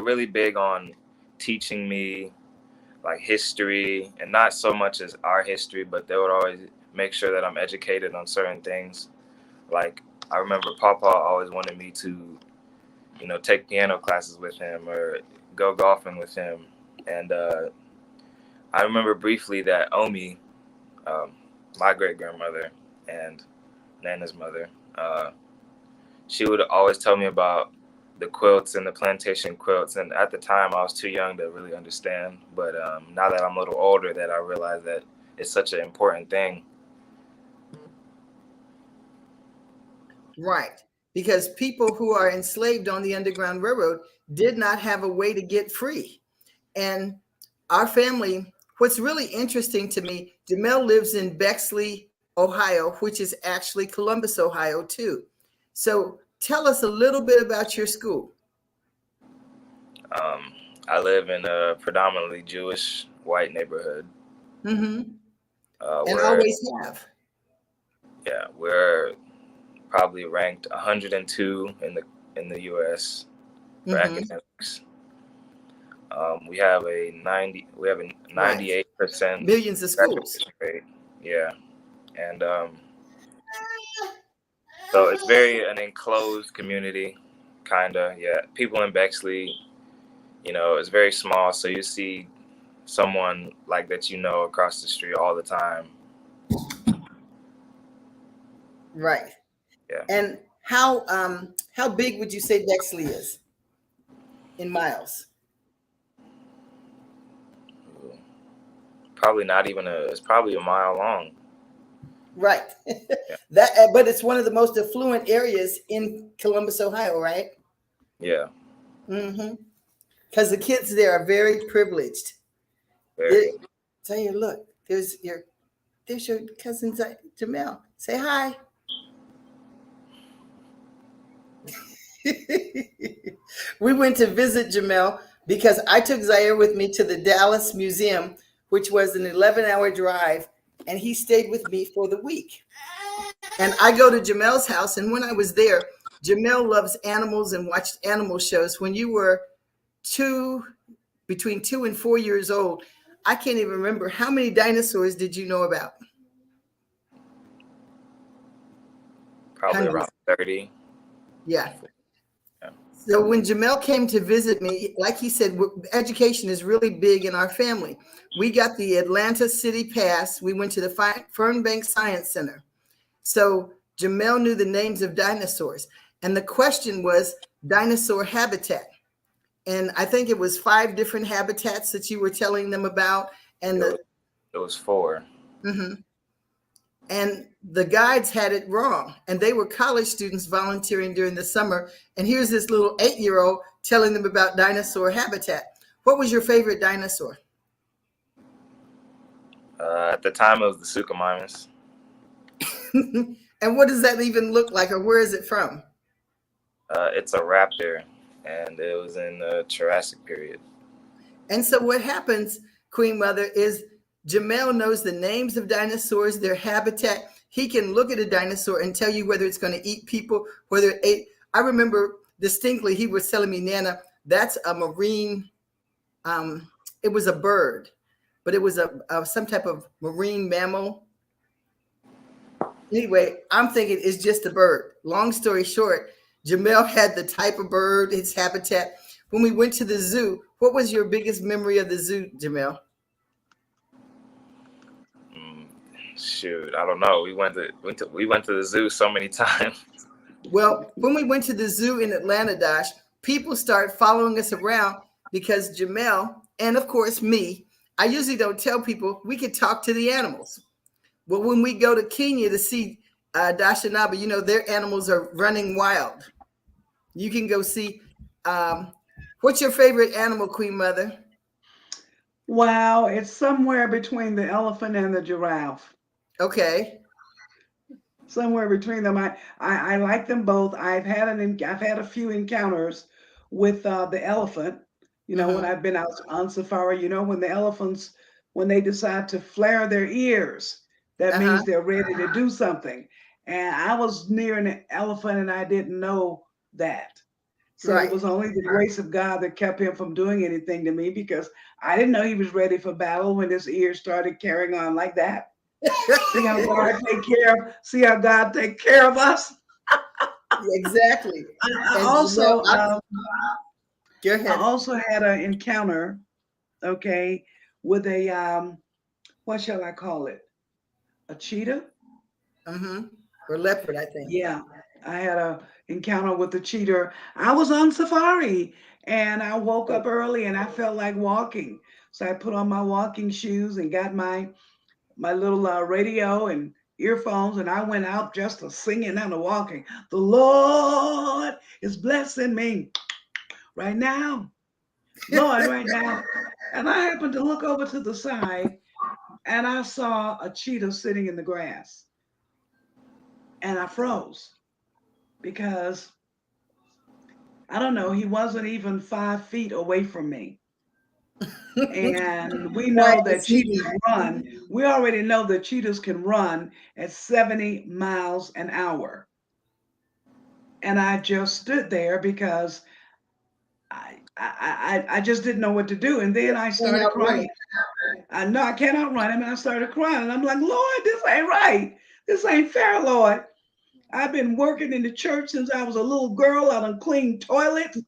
really big on teaching me like history, and not so much as our history, but they would always make sure that I'm educated on certain things. Like I remember Papa always wanted me to, take piano classes with him or go golfing with him. And I remember briefly that Omi, my great grandmother and Nana's mother, she would always tell me about the quilts and the plantation quilts. And at the time I was too young to really understand. But now that I'm a little older, that I realize that it's such an important thing. Right. Because people who are enslaved on the Underground Railroad did not have a way to get free. And our family, what's really interesting to me, Jamal lives in Bexley, Ohio, which is actually Columbus, Ohio, too. So tell us a little bit about your school. I live in a predominantly Jewish white neighborhood. Mm-hmm. And always have. Yeah, we're probably ranked 102 in the U.S. for academics. We have a 98% millions of schools. Rate. Yeah, and so it's an enclosed community, kinda. Yeah, people in Bexley, it's very small, so you see someone like that across the street all the time. Right. Yeah. And how big would you say Bexley is in miles? Probably not even it's probably a mile long. Right. Yeah. But it's one of the most affluent areas in Columbus, Ohio, right? Yeah. Mm-hmm. Because the kids there are very privileged. Tell you, look, there's your cousin Jamal. Say hi. We went to visit Jamal because I took Zaire with me to the Dallas Museum, which was an 11-hour drive, and he stayed with me for the week. And I go to Jamal's house, and when I was there, Jamal loves animals and watched animal shows. When you were between 2 and 4 years old, I can't even remember, how many dinosaurs did you know about? Probably around 30. Yeah. So when Jamal came to visit me, like he said, education is really big in our family. We got the Atlanta City Pass. We went to the Fernbank Science Center. So Jamal knew the names of dinosaurs. And the question was dinosaur habitat. And I think it was 5 different habitats that you were telling them about. And it was 4. Mm-hmm. And the guides had it wrong. And they were college students volunteering during the summer. And here's this little 8-year-old telling them about dinosaur habitat. What was your favorite dinosaur? At the time, it was the Suchomimus. And what does that even look like, or where is it from? It's a raptor, and it was in the Jurassic period. And so what happens, Queen Mother, is Jamal knows the names of dinosaurs, their habitat. He can look at a dinosaur and tell you whether it's going to eat people, whether it ate. I remember distinctly he was telling me, Nana, that's a marine, it was a bird, but it was a some type of marine mammal. Anyway, I'm thinking it's just a bird. Long story short, Jamel had the type of bird, its habitat. When we went to the zoo, what was your biggest memory of the zoo, Jamel? Shoot, I don't know. We went to the zoo so many times. Well, when we went to the zoo in Atlanta, Dash, people start following us around because Jamel, and of course me, I usually don't tell people we can talk to the animals. Well, when we go to Kenya to see Dashanaba, you know, their animals are running wild. You can go see. What's your favorite animal, Queen Mother? Wow, it's somewhere between the elephant and the giraffe. Okay. Somewhere between them. I like them both. I've had a few encounters with the elephant. You know, when I've been out on safari, you know, when the elephants, when they decide to flare their ears, that means they're ready to do something. And I was near an elephant and I didn't know that. So it was only the grace of God that kept him from doing anything to me, because I didn't know he was ready for battle when his ears started carrying on like that. See how God take care of us. Exactly. I also go ahead. I also had an encounter, okay, with a what shall I call it? A cheetah? Or leopard, I think. Yeah, I had a encounter with the cheetah. I was on safari and I woke up early and I felt like walking. So I put on my walking shoes and got my little radio and earphones, and I went out just to singing and walking. The Lord is blessing me right now, Lord, right now. And I happened to look over to the side and I saw a cheetah sitting in the grass. And I froze because I don't know, he wasn't even 5 feet away from me. And we know that cheetahs run. We already know that cheetahs can run at 70 miles an hour. And I just stood there because I just didn't know what to do. And then I started crying. I know I cannot run him, and I started crying. And I'm like, Lord, this ain't right. This ain't fair, Lord. I've been working in the church since I was a little girl. I done cleaned toilets.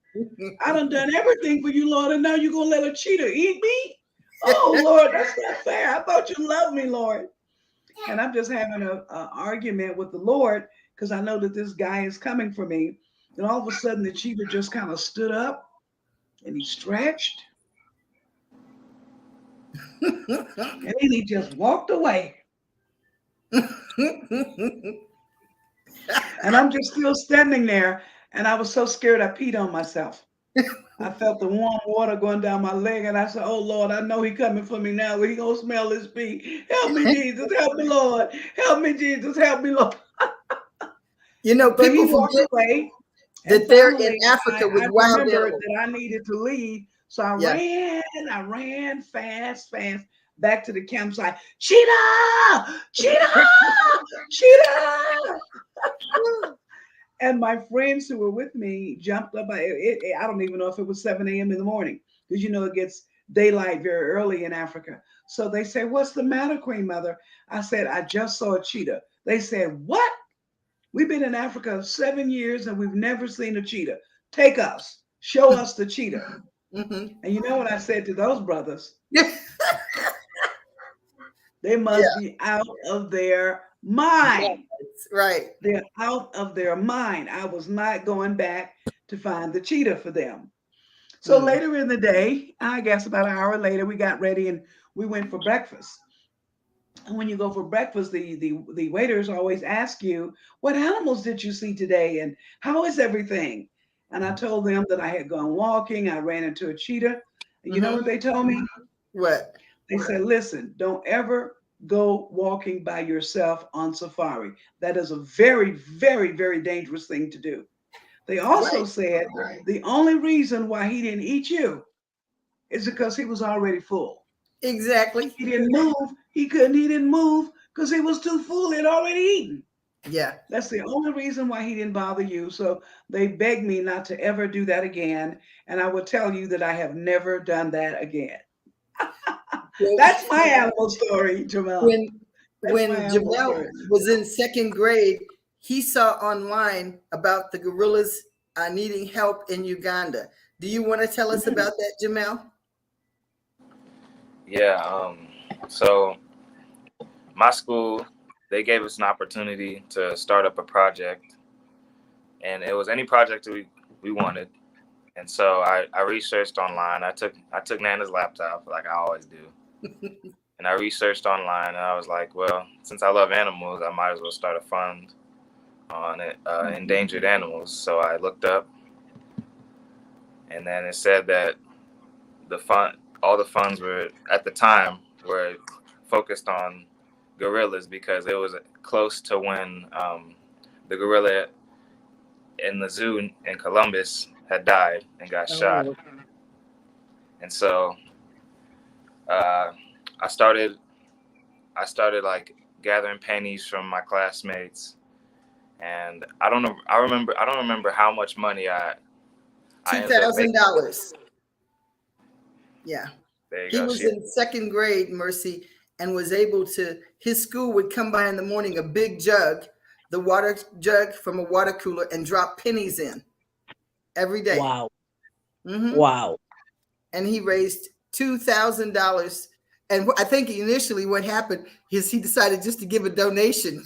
I done everything for you, Lord. And now you're going to let a cheetah eat me? Oh, Lord, that's not fair. I thought you loved me, Lord. And I'm just having an argument with the Lord because I know that this guy is coming for me. And all of a sudden, the cheetah just kind of stood up and he stretched. And then he just walked away. And I'm just still standing there. And I was so scared I peed on myself. I felt the warm water going down my leg, and I said, oh, Lord, I know he's coming for me now. He going to smell this pee. Help me, Jesus. Help me, Lord. Help me, Jesus. Help me, Lord. You know, but people he walked away. That they're in Africa with wild remembered animals. that I needed to leave. So I ran fast back to the campsite. Cheetah! Cheetah! Cheetah! And my friends who were with me jumped up. I don't even know if it was 7 a.m. in the morning, because you know it gets daylight very early in Africa. So they said, what's the matter, Queen Mother? I said, I just saw a cheetah. They said, what? We've been in Africa 7 years and we've never seen a cheetah. Take us. Show us the cheetah. And you know what I said to those brothers? They must be out of their mind. Right. They're out of their mind. I was not going back to find the cheetah for them. So later in the day, I guess about an hour later, we got ready and we went for breakfast. And when you go for breakfast, the waiters always ask you, what animals did you see today? And how is everything? And I told them that I had gone walking. I ran into a cheetah. And you know what they told me? What? They said, listen, don't ever go walking by yourself on safari. That is a very, very, very dangerous thing to do. They also Right. said the only reason why he didn't eat you is because he was already full. Exactly. He didn't move. He didn't move because he was too full. He'd already eaten. Yeah. That's the only reason why he didn't bother you. So they begged me not to ever do that again. And I will tell you that I have never done that again. Well, That's my animal story, Jamal. when That's my when animal Jamal story. was in second grade, he saw online about the gorillas needing help in Uganda. Do you want to tell us Mhm. about that, Jamal? Yeah. So my school, they gave us an opportunity to start up a project, and it was any project we wanted. And so I researched online. I took Nana's laptop like I always do, and I researched online. And I was like, well, since I love animals, I might as well start a fund on it, endangered animals. So I looked up, and then it said that all the funds were at the time were focused on gorillas because it was close to when the gorilla in the zoo in Columbus had died and got shot. Oh, And so uh, I started like gathering pennies from my classmates, and I don't know. I don't remember how much money I ended up making. $2,000. Yeah. There you He go. was in second grade, Mercy, and was able to, his school would come by in the morning, a big jug, the water jug from a water cooler, and drop pennies in every day. Wow. Hmm. Wow. And he raised $2,000. And I think initially what happened is he decided just to give a donation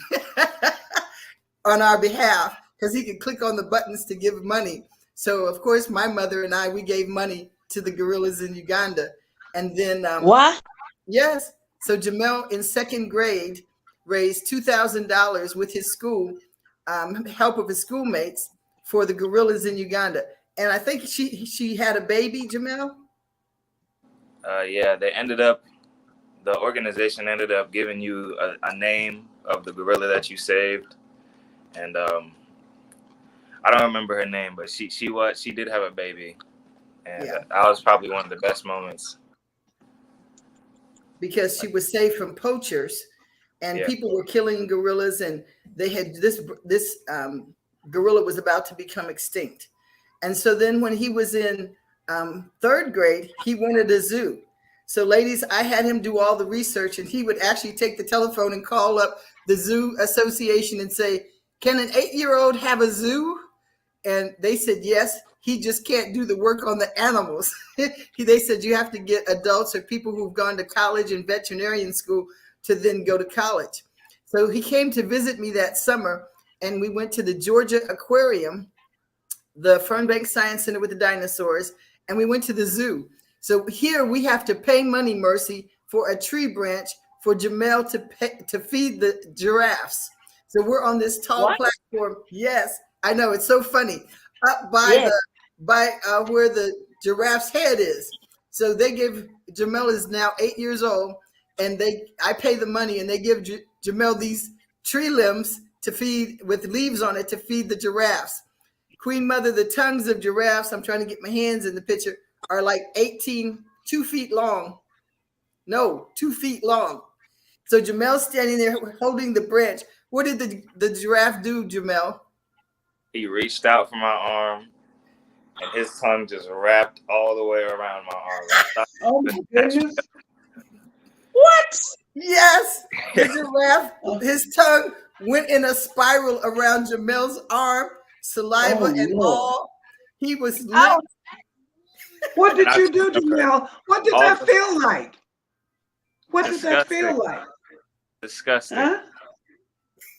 on our behalf because he could click on the buttons to give money. So, of course, my mother and I, we gave money to the gorillas in Uganda. And then What? yes. So Jamal in second grade raised $2,000 with his school, help of his schoolmates for the gorillas in Uganda. And I think she had a baby, Jamal. Yeah, the organization ended up giving you a name of the gorilla that you saved, and I don't remember her name, but she did have a baby, and Yeah, that was probably one of the best moments. because she was saved from poachers, and Yeah, people were killing gorillas, and they had this gorilla was about to become extinct. And so then when he was in third grade, he wanted a zoo. So, ladies, I had him do all the research, and he would actually take the telephone and call up the zoo association and say, "Can an 8-year-old have a zoo?" And they said, "Yes. He just can't do the work on the animals." They said, "You have to get adults or people who've gone to college and veterinarian school to then go to college." So he came to visit me that summer, and we went to the Georgia Aquarium, the Fernbank Science Center with the dinosaurs, and we went to the zoo. So here we have to pay money, Mercy, for a tree branch for Jamal to feed the giraffes. So we're on this tall What? platform. Yes, I know, it's so funny. Up by Yes. where the giraffe's head is. So they give, Jamal is now 8 years old, and I pay the money, and they give Jamal these tree limbs to feed with leaves on it to feed the giraffes. Queen Mother, the tongues of giraffes, I'm trying to get my hands in the picture, are like 2 feet long. No, 2 feet long. So Jamel's standing there holding the branch. What did the giraffe do, Jamel? he reached out for my arm, and his tongue just wrapped all the way around my arm. Oh my goodness. What? Yes, the giraffe, his tongue went in a spiral around Jamel's arm, saliva Oh and Lord. all. He was How? licked. What And did I you do, remember Jamel? What did all that the feel like? What did that disgusting, feel like? disgusting. Huh?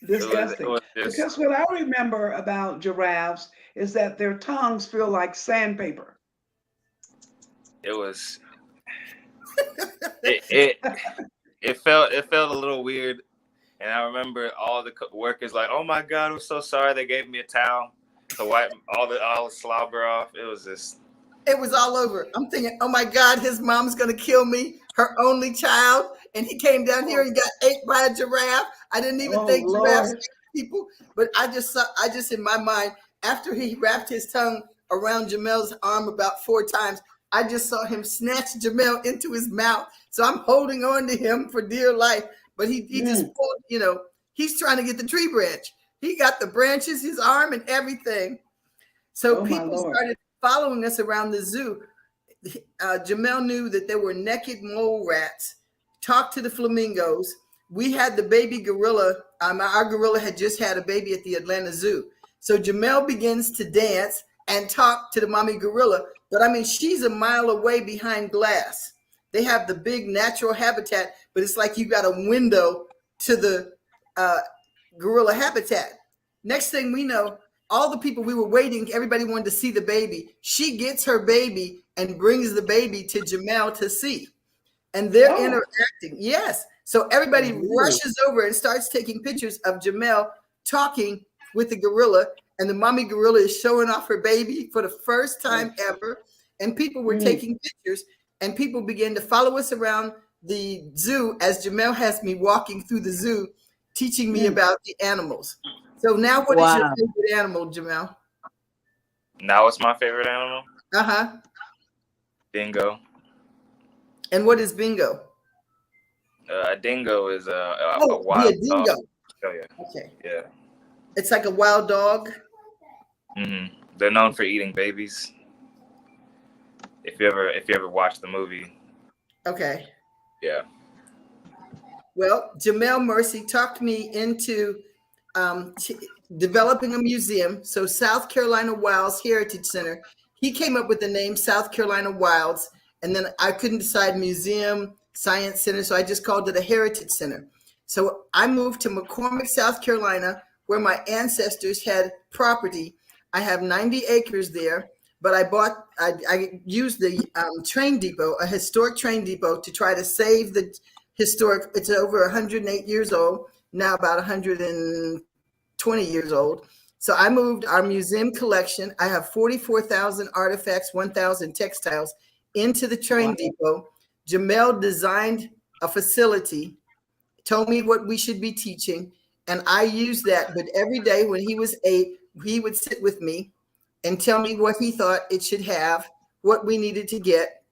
It Disgusting. was just Because what I remember about giraffes is that their tongues feel like sandpaper. it was it it felt a little weird. And I remember all the workers like, "Oh my God, I'm so sorry." They gave me a towel to wipe all the slobber off. It was just It was all over. I'm thinking, oh my God, his mom's going to kill me, her only child. and he came down here and got ate by a giraffe. I didn't even think giraffes ate people, but I just in my mind, after he wrapped his tongue around Jamel's arm about 4 times, I just saw him snatch Jamal into his mouth. So I'm holding on to him for dear life. But he just pulled, he's trying to get the tree branch. He got the branches, his arm, and everything. So people started following us around the zoo. Jamal knew that there were naked mole rats, talked to the flamingos. We had the baby gorilla. Our gorilla had just had a baby at the Atlanta Zoo. So Jamal begins to dance and talk to the mommy gorilla. But I mean, she's a mile away behind glass. They have the big natural habitat, but it's like you got a window to the gorilla habitat. Next thing we know, all the people we were waiting, everybody wanted to see the baby. She gets her baby and brings the baby to Jamal to see. And they're interacting. Yes. So everybody rushes over and starts taking pictures of Jamal talking with the gorilla. And the mommy gorilla is showing off her baby for the first time ever. And people were taking pictures. And people began to follow us around the zoo as Jamal has me walking through the zoo, teaching me about the animals. So now what is your favorite animal, Jamal? Now what's my favorite animal? Uh-huh. Dingo. And what is bingo? A dingo is a wild dingo. dog. Oh, yeah. Okay. Yeah. It's like a wild dog. Mm-hmm. They're known for eating babies. If you ever watch the movie. Okay. Yeah. Well, Jamal Mercy talked me into developing a museum. So South Carolina Wilds Heritage Center. He came up with the name South Carolina Wilds, and then I couldn't decide museum, science center, so I just called it a heritage center. So I moved to McCormick, South Carolina, where my ancestors had property. I have 90 acres there, but I used the train depot, a historic train depot, to try to save the historic. It's over 108 years old, now about 120 years old. So I moved our museum collection. I have 44,000 artifacts, 1,000 textiles into the train depot. Jamal designed a facility, told me what we should be teaching, and I used that. But every day when he was 8, he would sit with me and tell me what he thought it should have, what we needed to get.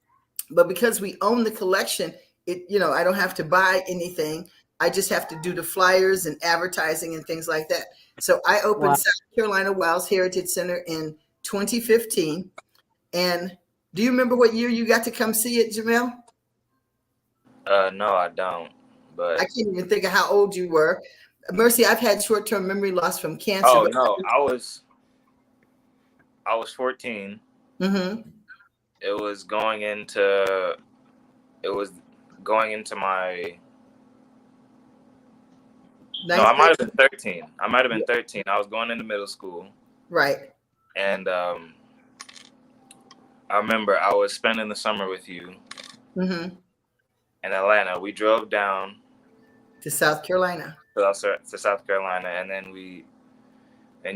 But because we own the collection, I don't have to buy anything. I just have to do the flyers and advertising and things like that. So I opened South Carolina Wilds Heritage Center in 2015. And do you remember what year you got to come see it, Jamal? No, I don't. But I can't even think of how old you were. Mercy, I've had short-term memory loss from cancer. Oh no, I was 14. Mm-hmm. It was going into my. No, I might have been 13. I was going into middle school. Right. And I remember I was spending the summer with you in Atlanta. We drove down to South Carolina. To South Carolina, and then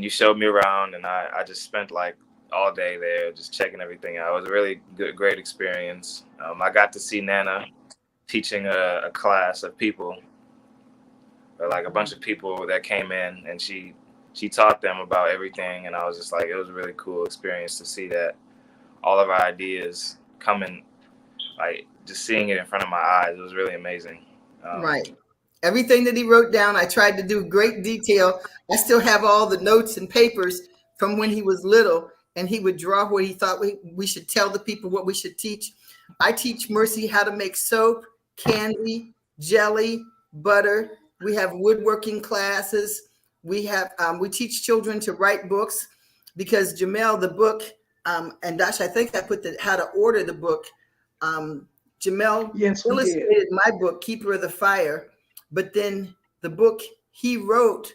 you showed me around, and I just spent like all day there just checking everything out. It was a really great experience. I got to see Nana teaching a class of people, or like a bunch of people that came in, and she taught them about everything, and I was just like, it was a really cool experience to see that all of our ideas coming, like just seeing it in front of my eyes. It was really amazing. Right. Everything that he wrote down, I tried to do great detail. I still have all the notes and papers from when he was little, and he would draw where he thought we should tell the people what we should teach. I teach Mercy how to make soap, candy, jelly, butter. We have woodworking classes. We teach children to write books, because Jamal, the book, and Dash, I think I put how to order the book. Jamal illustrated my book, Keeper of the Fire. But then the book he wrote,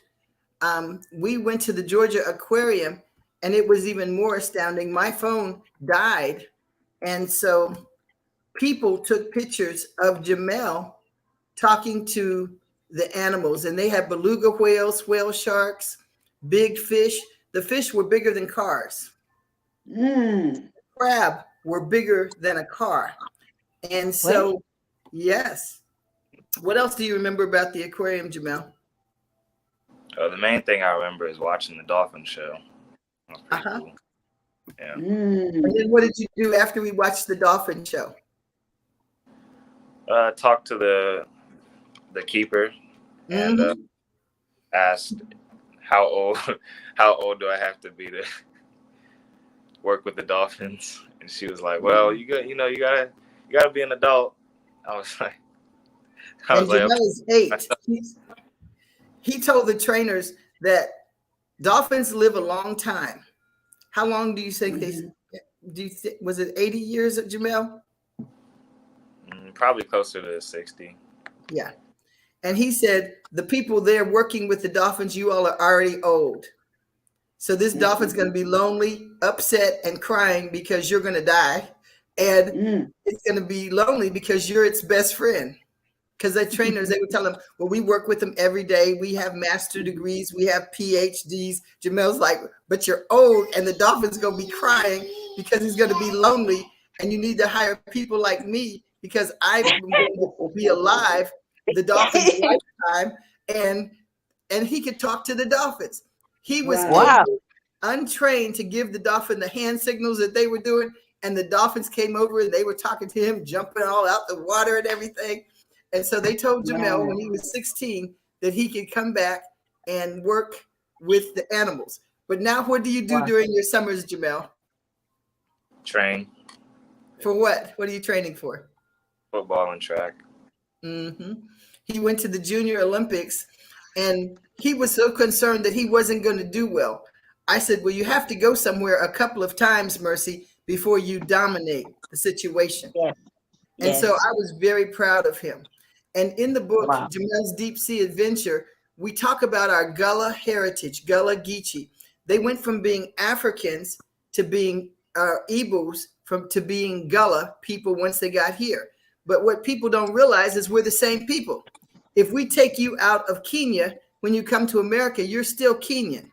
we went to the Georgia Aquarium, and it was even more astounding. My phone died. And so people took pictures of Jamal talking to the animals, and they had beluga whales, whale sharks, big fish. The fish were bigger than cars. Crab were bigger than a car. And so, yes. What else do you remember about the aquarium, Jamal? The main thing I remember is watching the dolphin show. That was pretty cool. Yeah. And then what did you do after we watched the dolphin show? Talked to the keeper and asked how old do I have to be to work with the dolphins? And she was like, "Well, you gotta be an adult." I was like, Jamal is 8. He told the trainers that dolphins live a long time. How long do you think was it 80 years, Jamal? Probably closer to 60. Yeah. And he said, the people there working with the dolphins, you all are already old. So this dolphin's going to be lonely, upset, and crying because you're going to die. And it's going to be lonely because you're its best friend. Because the trainers, they would tell them, well, we work with them every day. We have master degrees. We have PhDs. Jamel's like, but you're old, and the dolphin's going to be crying because he's going to be lonely. And you need to hire people like me because I'm going to be alive the dolphin's lifetime. And he could talk to the dolphins. He was untrained to give the dolphin the hand signals that they were doing. And the dolphins came over and they were talking to him, jumping all out the water and everything. And so they told Jamal when he was 16 that he could come back and work with the animals. But now what do you do during your summers, Jamal? Train. For what? What are you training for? Football and track. He went to the Junior Olympics and he was so concerned that he wasn't going to do well. I said, well, you have to go somewhere a couple of times, Mercy, before you dominate the situation. And so I was very proud of him. And in the book, Jamal's Deep Sea Adventure, we talk about our Gullah heritage, Gullah Geechee. They went from being Africans to being Igbos, to being Gullah people once they got here. But what people don't realize is we're the same people. If we take you out of Kenya, when you come to America, you're still Kenyan.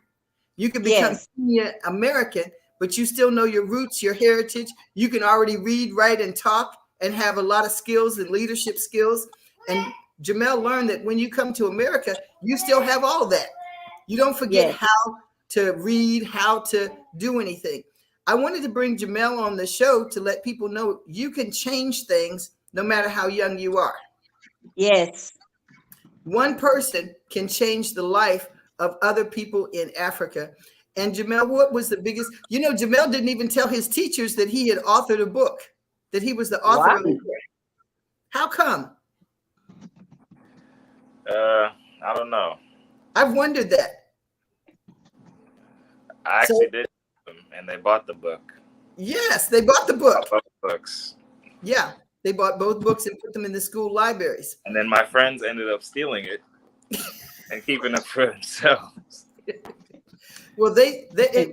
You can become Kenyan American, but you still know your roots, your heritage. You can already read, write, and talk and have a lot of skills and leadership skills. And Jamal learned that when you come to America, you still have all of that. You don't forget how to read, how to do anything. I wanted to bring Jamal on the show to let people know you can change things no matter how young you are. Yes. One person can change the life of other people in Africa. And Jamal, what was the biggest? Jamal didn't even tell his teachers that he had authored a book, that he was the author of the book. How come? I don't know. I've wondered that. I actually did, and they bought the book. Yes, they bought the book. Both books. Yeah, they bought both books and put them in the school libraries. And then my friends ended up stealing it and keeping it for themselves. Well,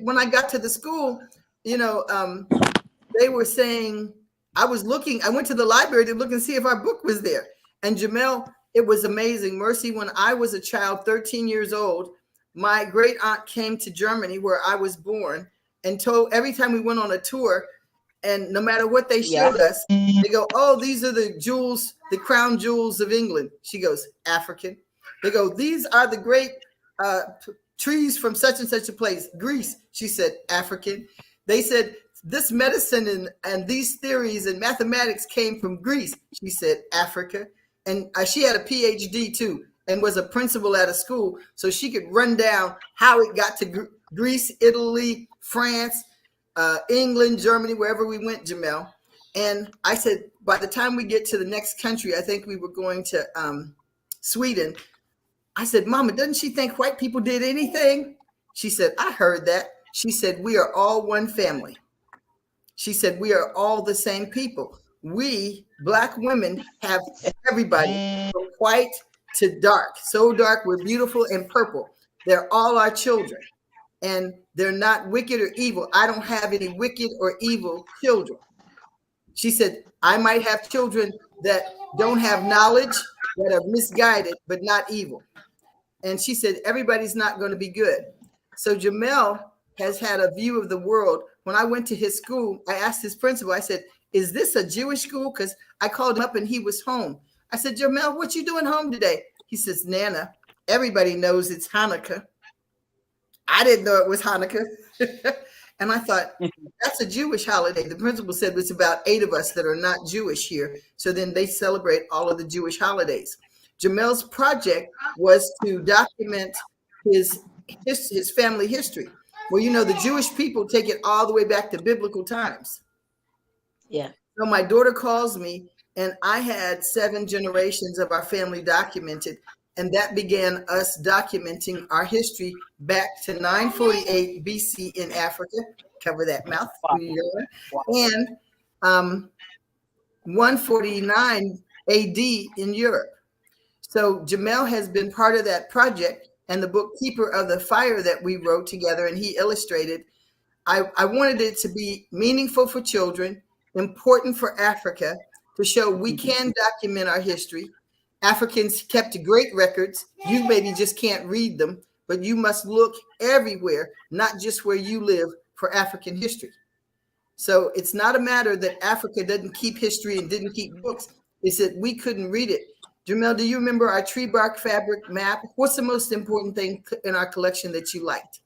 when I got to the school, they were saying, I went to the library to look and see if our book was there. And Jamal, it was amazing. Mercy, when I was a child, 13 years old, my great aunt came to Germany where I was born and told every time we went on a tour, and no matter what they showed us, they go, oh, these are the jewels, the crown jewels of England. She goes, African. They go, these are the great trees from such and such a place. Greece. She said, African. They said, this medicine and these theories and mathematics came from Greece. She said, Africa. And she had a PhD too and was a principal at a school. So she could run down how it got to Greece, Italy, France, England, Germany, wherever we went, Jamal. And I said, by the time we get to the next country, I think we were going to Sweden. I said, Mama, doesn't she think white people did anything? She said, I heard that. She said, we are all one family. She said, we are all the same people. We, Black women, have everybody from white to dark. So dark, we're beautiful and purple. They're all our children. And they're not wicked or evil. I don't have any wicked or evil children. She said, I might have children that don't have knowledge, that are misguided, but not evil. And she said, everybody's not going to be good. So Jamal has had a view of the world. When I went to his school, I asked his principal, I said, is this a Jewish school? Because I called him up and he was home. I said, Jamal, what you doing home today? He says, Nana, everybody knows it's Hanukkah. I didn't know it was Hanukkah. And I thought, that's a Jewish holiday. The principal said it's about 8 of us that are not Jewish here. So then they celebrate all of the Jewish holidays. Jamel's project was to document his family history. Well, you know, the Jewish people take it all the way back to biblical times. Yeah. So my daughter calls me, and I had 7 generations of our family documented. And that began us documenting our history back to 948 BC in Africa. Cover that mouth. And 149 AD in Europe. So Jamal has been part of that project and the bookkeeper of the fire that we wrote together and he illustrated. I wanted it to be meaningful for children, important for Africa, to show we can document our history. Africans kept great records. You maybe just can't read them, but you must look everywhere, not just where you live, for African history. So it's not a matter that Africa doesn't keep history and didn't keep books. It's that we couldn't read it. Jamel, do you remember our tree bark fabric map? What's the most important thing in our collection that you liked?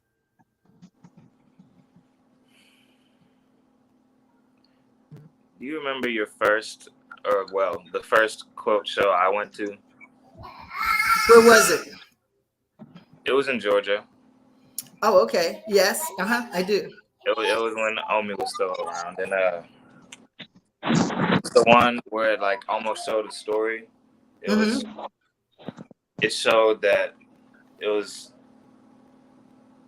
Do you remember your first, the first quilt show I went to? Where was it? It was in Georgia. Oh, okay. Yes. I do. It was when Omi was still around. And it's the one where it like almost showed a story. It showed that it was,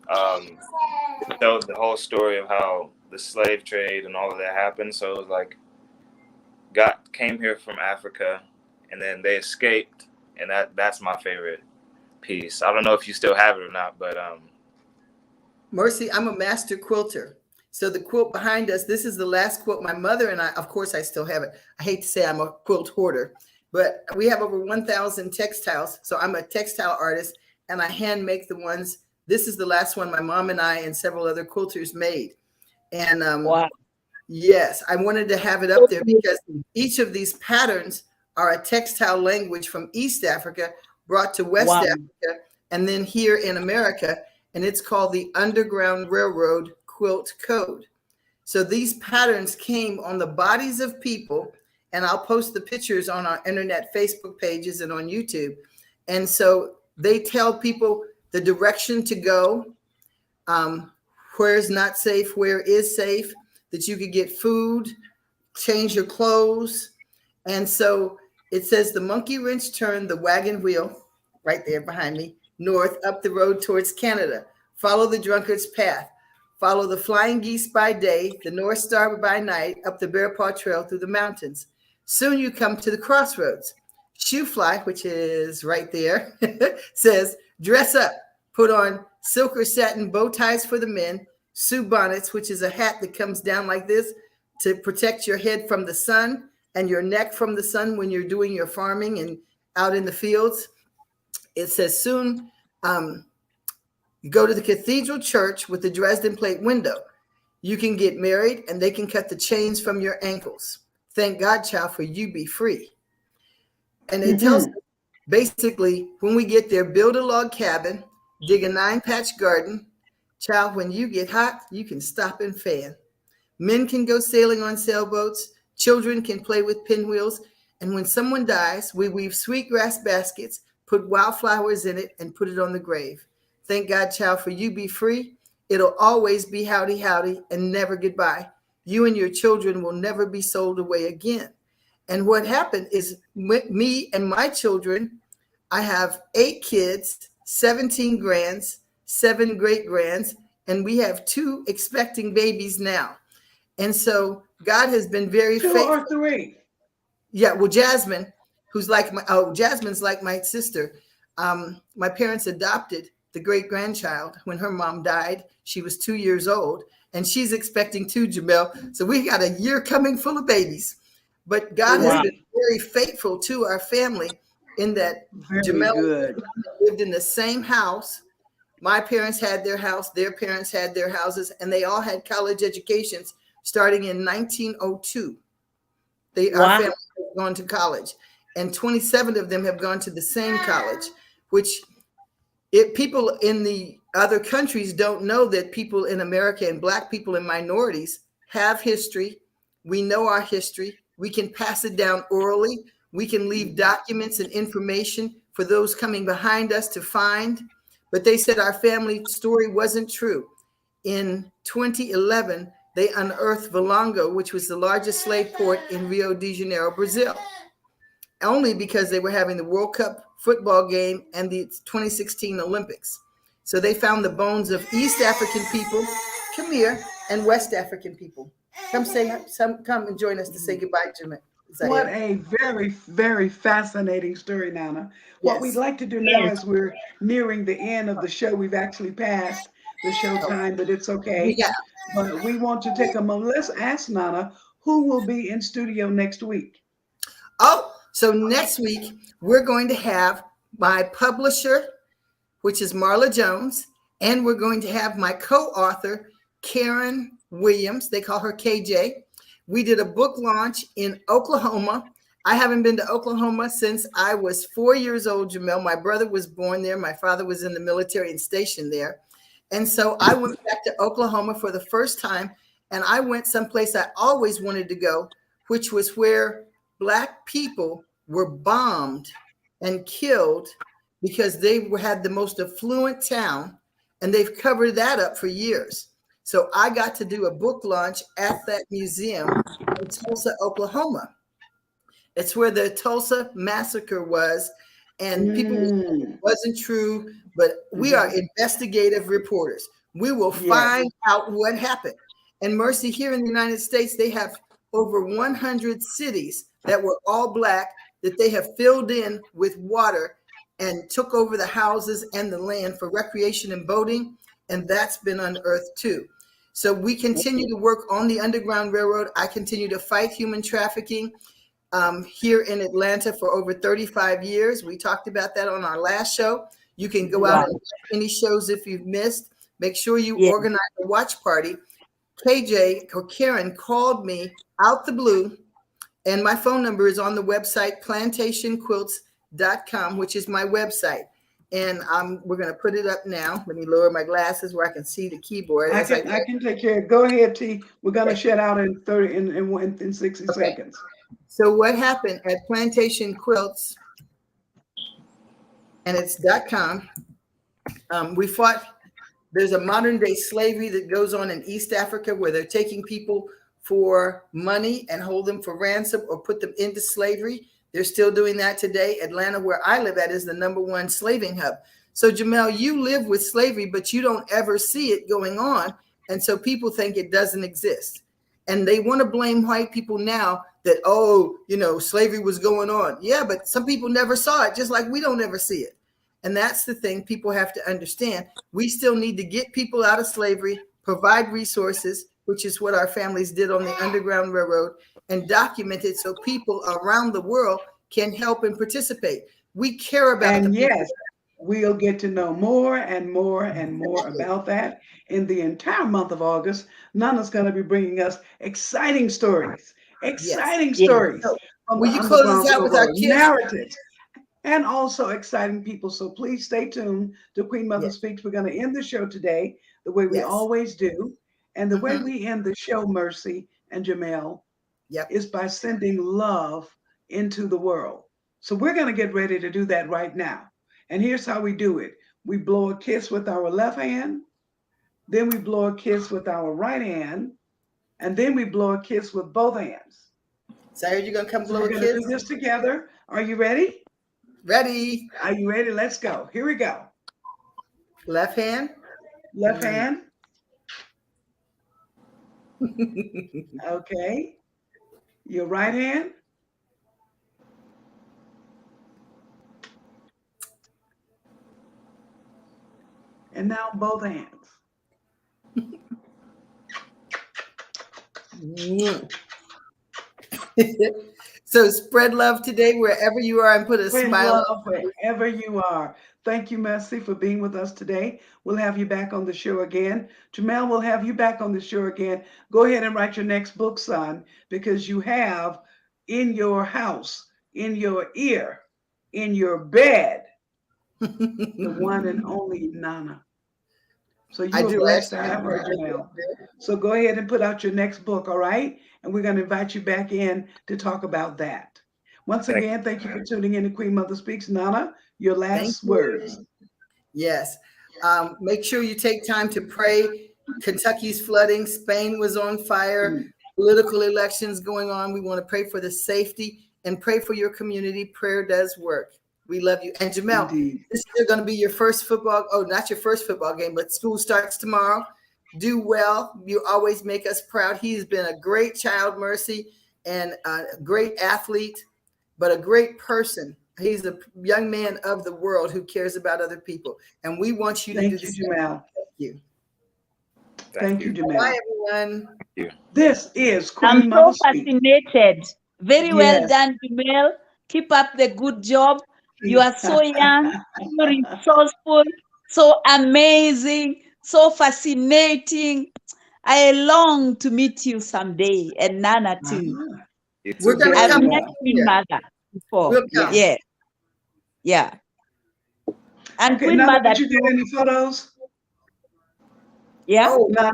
it showed the whole story of how the slave trade and all of that happened. So it was like, God came here from Africa and then they escaped. And that's my favorite piece. I don't know if you still have it or not, but Mercy, I'm a master quilter. So the quilt behind us, this is the last quilt my mother and I, of course I still have it. I hate to say I'm a quilt hoarder, but we have over 1,000 textiles. So I'm a textile artist and I hand make the ones. This is the last one my mom and I and several other quilters made. And Wow. yes, I wanted to have it up there because each of these patterns are a textile language from East Africa brought to West Africa and then here in America. And it's called the Underground Railroad Quilt Code. So these patterns came on the bodies of people, and I'll post the pictures on our internet Facebook pages and on YouTube. And so they tell people the direction to go, where is not safe, where is safe, that you could get food, change your clothes. And so it says the monkey wrench turned the wagon wheel, right there behind me, north up the road towards Canada. Follow the drunkard's path. Follow the flying geese by day, the North Star by night, up the Bear Paw Trail through the mountains. Soon you come to the crossroads. Shoe fly, which is right there, says, dress up, put on silk or satin bow ties for the men, Sioux bonnets, which is a hat that comes down like this to protect your head from the sun and your neck from the sun when you're doing your farming and out in the fields. It says soon, you go to the cathedral church with the Dresden plate window. You can get married and they can cut the chains from your ankles. Thank God, child, for you be free. And it tells us basically when we get there, build a log cabin, dig a 9-patch garden. Child, when you get hot, you can stop and fan. Men can go sailing on sailboats. Children can play with pinwheels. And when someone dies, we weave sweetgrass baskets, put wildflowers in it, and put it on the grave. Thank God, child, for you be free. It'll always be howdy, howdy, and never goodbye. You and your children will never be sold away again. And what happened is me and my children, I have 8 kids, 17 grands, 7 great grands, and we have 2 expecting babies now. And so God has been very faithful. 2 or 3? Yeah, well, Jasmine, who's like Jasmine's like my sister. My parents adopted the great grandchild when her mom died. She was 2 years old and she's expecting 2, Jamel. So we got a year coming full of babies. But God has been very faithful to our family in that Jamel lived in the same house. My parents had their house, their parents had their houses, and they all had college educations starting in 1902. Our family had gone to college. and 27 of them have gone to the same college, which people in the other countries don't know that people in America and Black people and minorities have history. We know our history. We can pass it down orally. We can leave documents and information for those coming behind us to find. But they said our family story wasn't true. In 2011, they unearthed Valongo, which was the largest slave port in Rio de Janeiro, Brazil, only because they were having the World Cup football game and the 2016 Olympics. So they found the bones of East African people, come here, and West African people. Come and join us to say goodbye, Jamal. What a very, very fascinating story, Nana. What we'd Yes. like to do now, as we're nearing the end of the show, we've actually passed the show time, but it's okay. Yeah. But we want to take a moment. Let's ask Nana who will be in studio next week. Oh, so next week we're going to have my publisher, which is Marla Jones, and we're going to have my co-author, Karen Williams. They call her KJ. We did a book launch in Oklahoma. I haven't been to Oklahoma since I was 4 years old, Jamal. My brother was born there. My father was in the military and stationed there. And so I went back to Oklahoma for the first time, and I went someplace I always wanted to go, which was where Black people were bombed and killed because they had the most affluent town, and they've covered that up for years. So I got to do a book launch at that museum in Tulsa, Oklahoma. It's where the Tulsa massacre was, and people it wasn't true, but we are investigative reporters. We will find out what happened. And Mercy, here in the United States, they have over 100 cities that were all Black that they have filled in with water and took over the houses and the land for recreation and boating, and that's been unearthed too. So we continue to work on the Underground Railroad. I continue to fight human trafficking here in Atlanta for over 35 years. We talked about that on our last show. You can go out and watch any shows if you've missed. Make sure you organize a watch party. KJ or Karen called me out the blue, and my phone number is on the website, plantationquilts.com, which is my website. And we're going to put it up now. Let me lower my glasses where I can see the keyboard. I can take care of it. Go ahead, T. We're going to shut out in 60 seconds. So what happened at Plantation Quilts, and it's .com, we fought. There's a modern day slavery that goes on in East Africa where they're taking people for money and hold them for ransom or put them into slavery. They're still doing that today. Atlanta, where I live at, is the #1 slaving hub. So Jamal, you live with slavery, but you don't ever see it going on. And so people think it doesn't exist. And they want to blame white people now that, slavery was going on. Yeah, but some people never saw it, just like we don't ever see it. And that's the thing people have to understand. We still need to get people out of slavery, provide resources, which is what our families did on the Underground Railroad, and document it so people around the world can help and participate. We care about the people. Yes, we'll get to know more and more and more about that in the entire month of August. Nana's going to be bringing us exciting stories. Stories. So, will you close us out with our kids? Narratives. And also exciting people. So please stay tuned to Queen Mother Speaks. We're going to end the show today the way we always do. And the way we end the show, Mercy and Jamal, is by sending love into the world. So we're going to get ready to do that right now. And here's how we do it. We blow a kiss with our left hand. Then we blow a kiss with our right hand. And then we blow a kiss with both hands. So you're going to come blow a kiss? We're going to do this together. Are you ready? Ready. Are you ready? Let's go. Here we go. Left hand. Left hand. Okay. Your right hand. And now both hands. So spread love today wherever you are and put a smile on wherever you are. Thank you, Mercy, for being with us today. We'll have you back on the show again. Jamal, we'll have you back on the show again. Go ahead and write your next book, son, because you have in your house in your ear, in your bed, the one and only Nana. So you were blessed to have her, Jamal. So go ahead and put out your next book, all right? And we're going to invite you back in to talk about that. Once again, thank you for tuning in to Queen Mother Speaks. Nana, your last words. Yes. Make sure you take time to pray. Kentucky's flooding. Spain was on fire. Political elections going on. We want to pray for the safety and pray for your community. Prayer does work. We love you. And Jamal, Indeed. this is going to be your first football. Oh, not your first football game, but school starts tomorrow. Do well. You always make us proud. He's been a great child, Mercy, and a great athlete, but a great person. He's a young man of the world who cares about other people. And we want you to do the same. Jamal. Thank you. Thank you, Jamal. Bye, everyone. This is Queen I'm Mother so fascinated. Very well done, Jamal. Keep up the good job. You are so young, so resourceful, so amazing, so fascinating. I long to meet you someday, and Nana too. We're going to I've come met Queen Mother before. We'll come. Yeah. And Okay, Queen Nana, Mother did you get any photos? Yeah. Oh, Nana,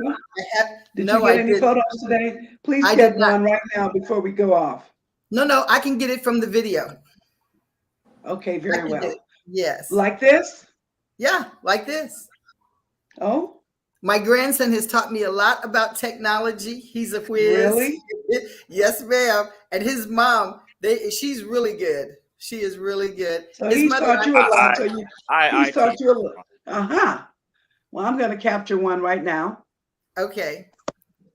did you get any photos today? Please get one right now before we go off. No, I can get it from the video. Okay, very well. Yes. Like this? Yeah, like this. Oh? My grandson has taught me a lot about technology. He's a whiz. Really? Yes, ma'am. And his mom, she's really good. She is really good. So he's taught you a lot. He's taught you a lot. Uh-huh. Well, I'm going to capture one right now. Okay.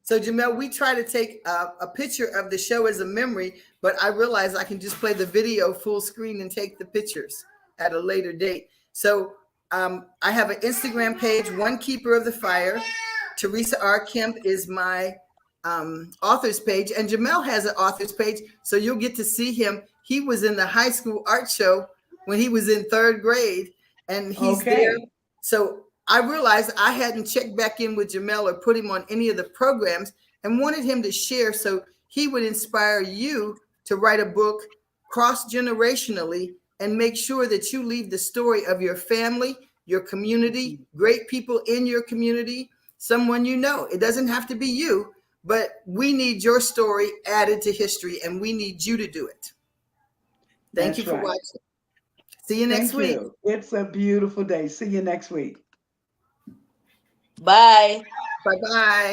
So, Jamal, we try to take a picture of the show as a memory, but I realize I can just play the video full screen and take the pictures at a later date. So I have an Instagram page, One Keeper of the Fire. Teresa R. Kemp is my author's page, and Jamal has an author's page, so you'll get to see him. He was in the high school art show when he was in 3rd grade, and he's there. So I realized I hadn't checked back in with Jamal or put him on any of the programs and wanted him to share so he would inspire you to write a book cross-generationally and make sure that you leave the story of your family, your community, great people in your community, someone you know. It doesn't have to be you, but we need your story added to history, and we need you to do it. Thank you for watching. See you next week. It's a beautiful day. See you next week. Bye. Bye-bye.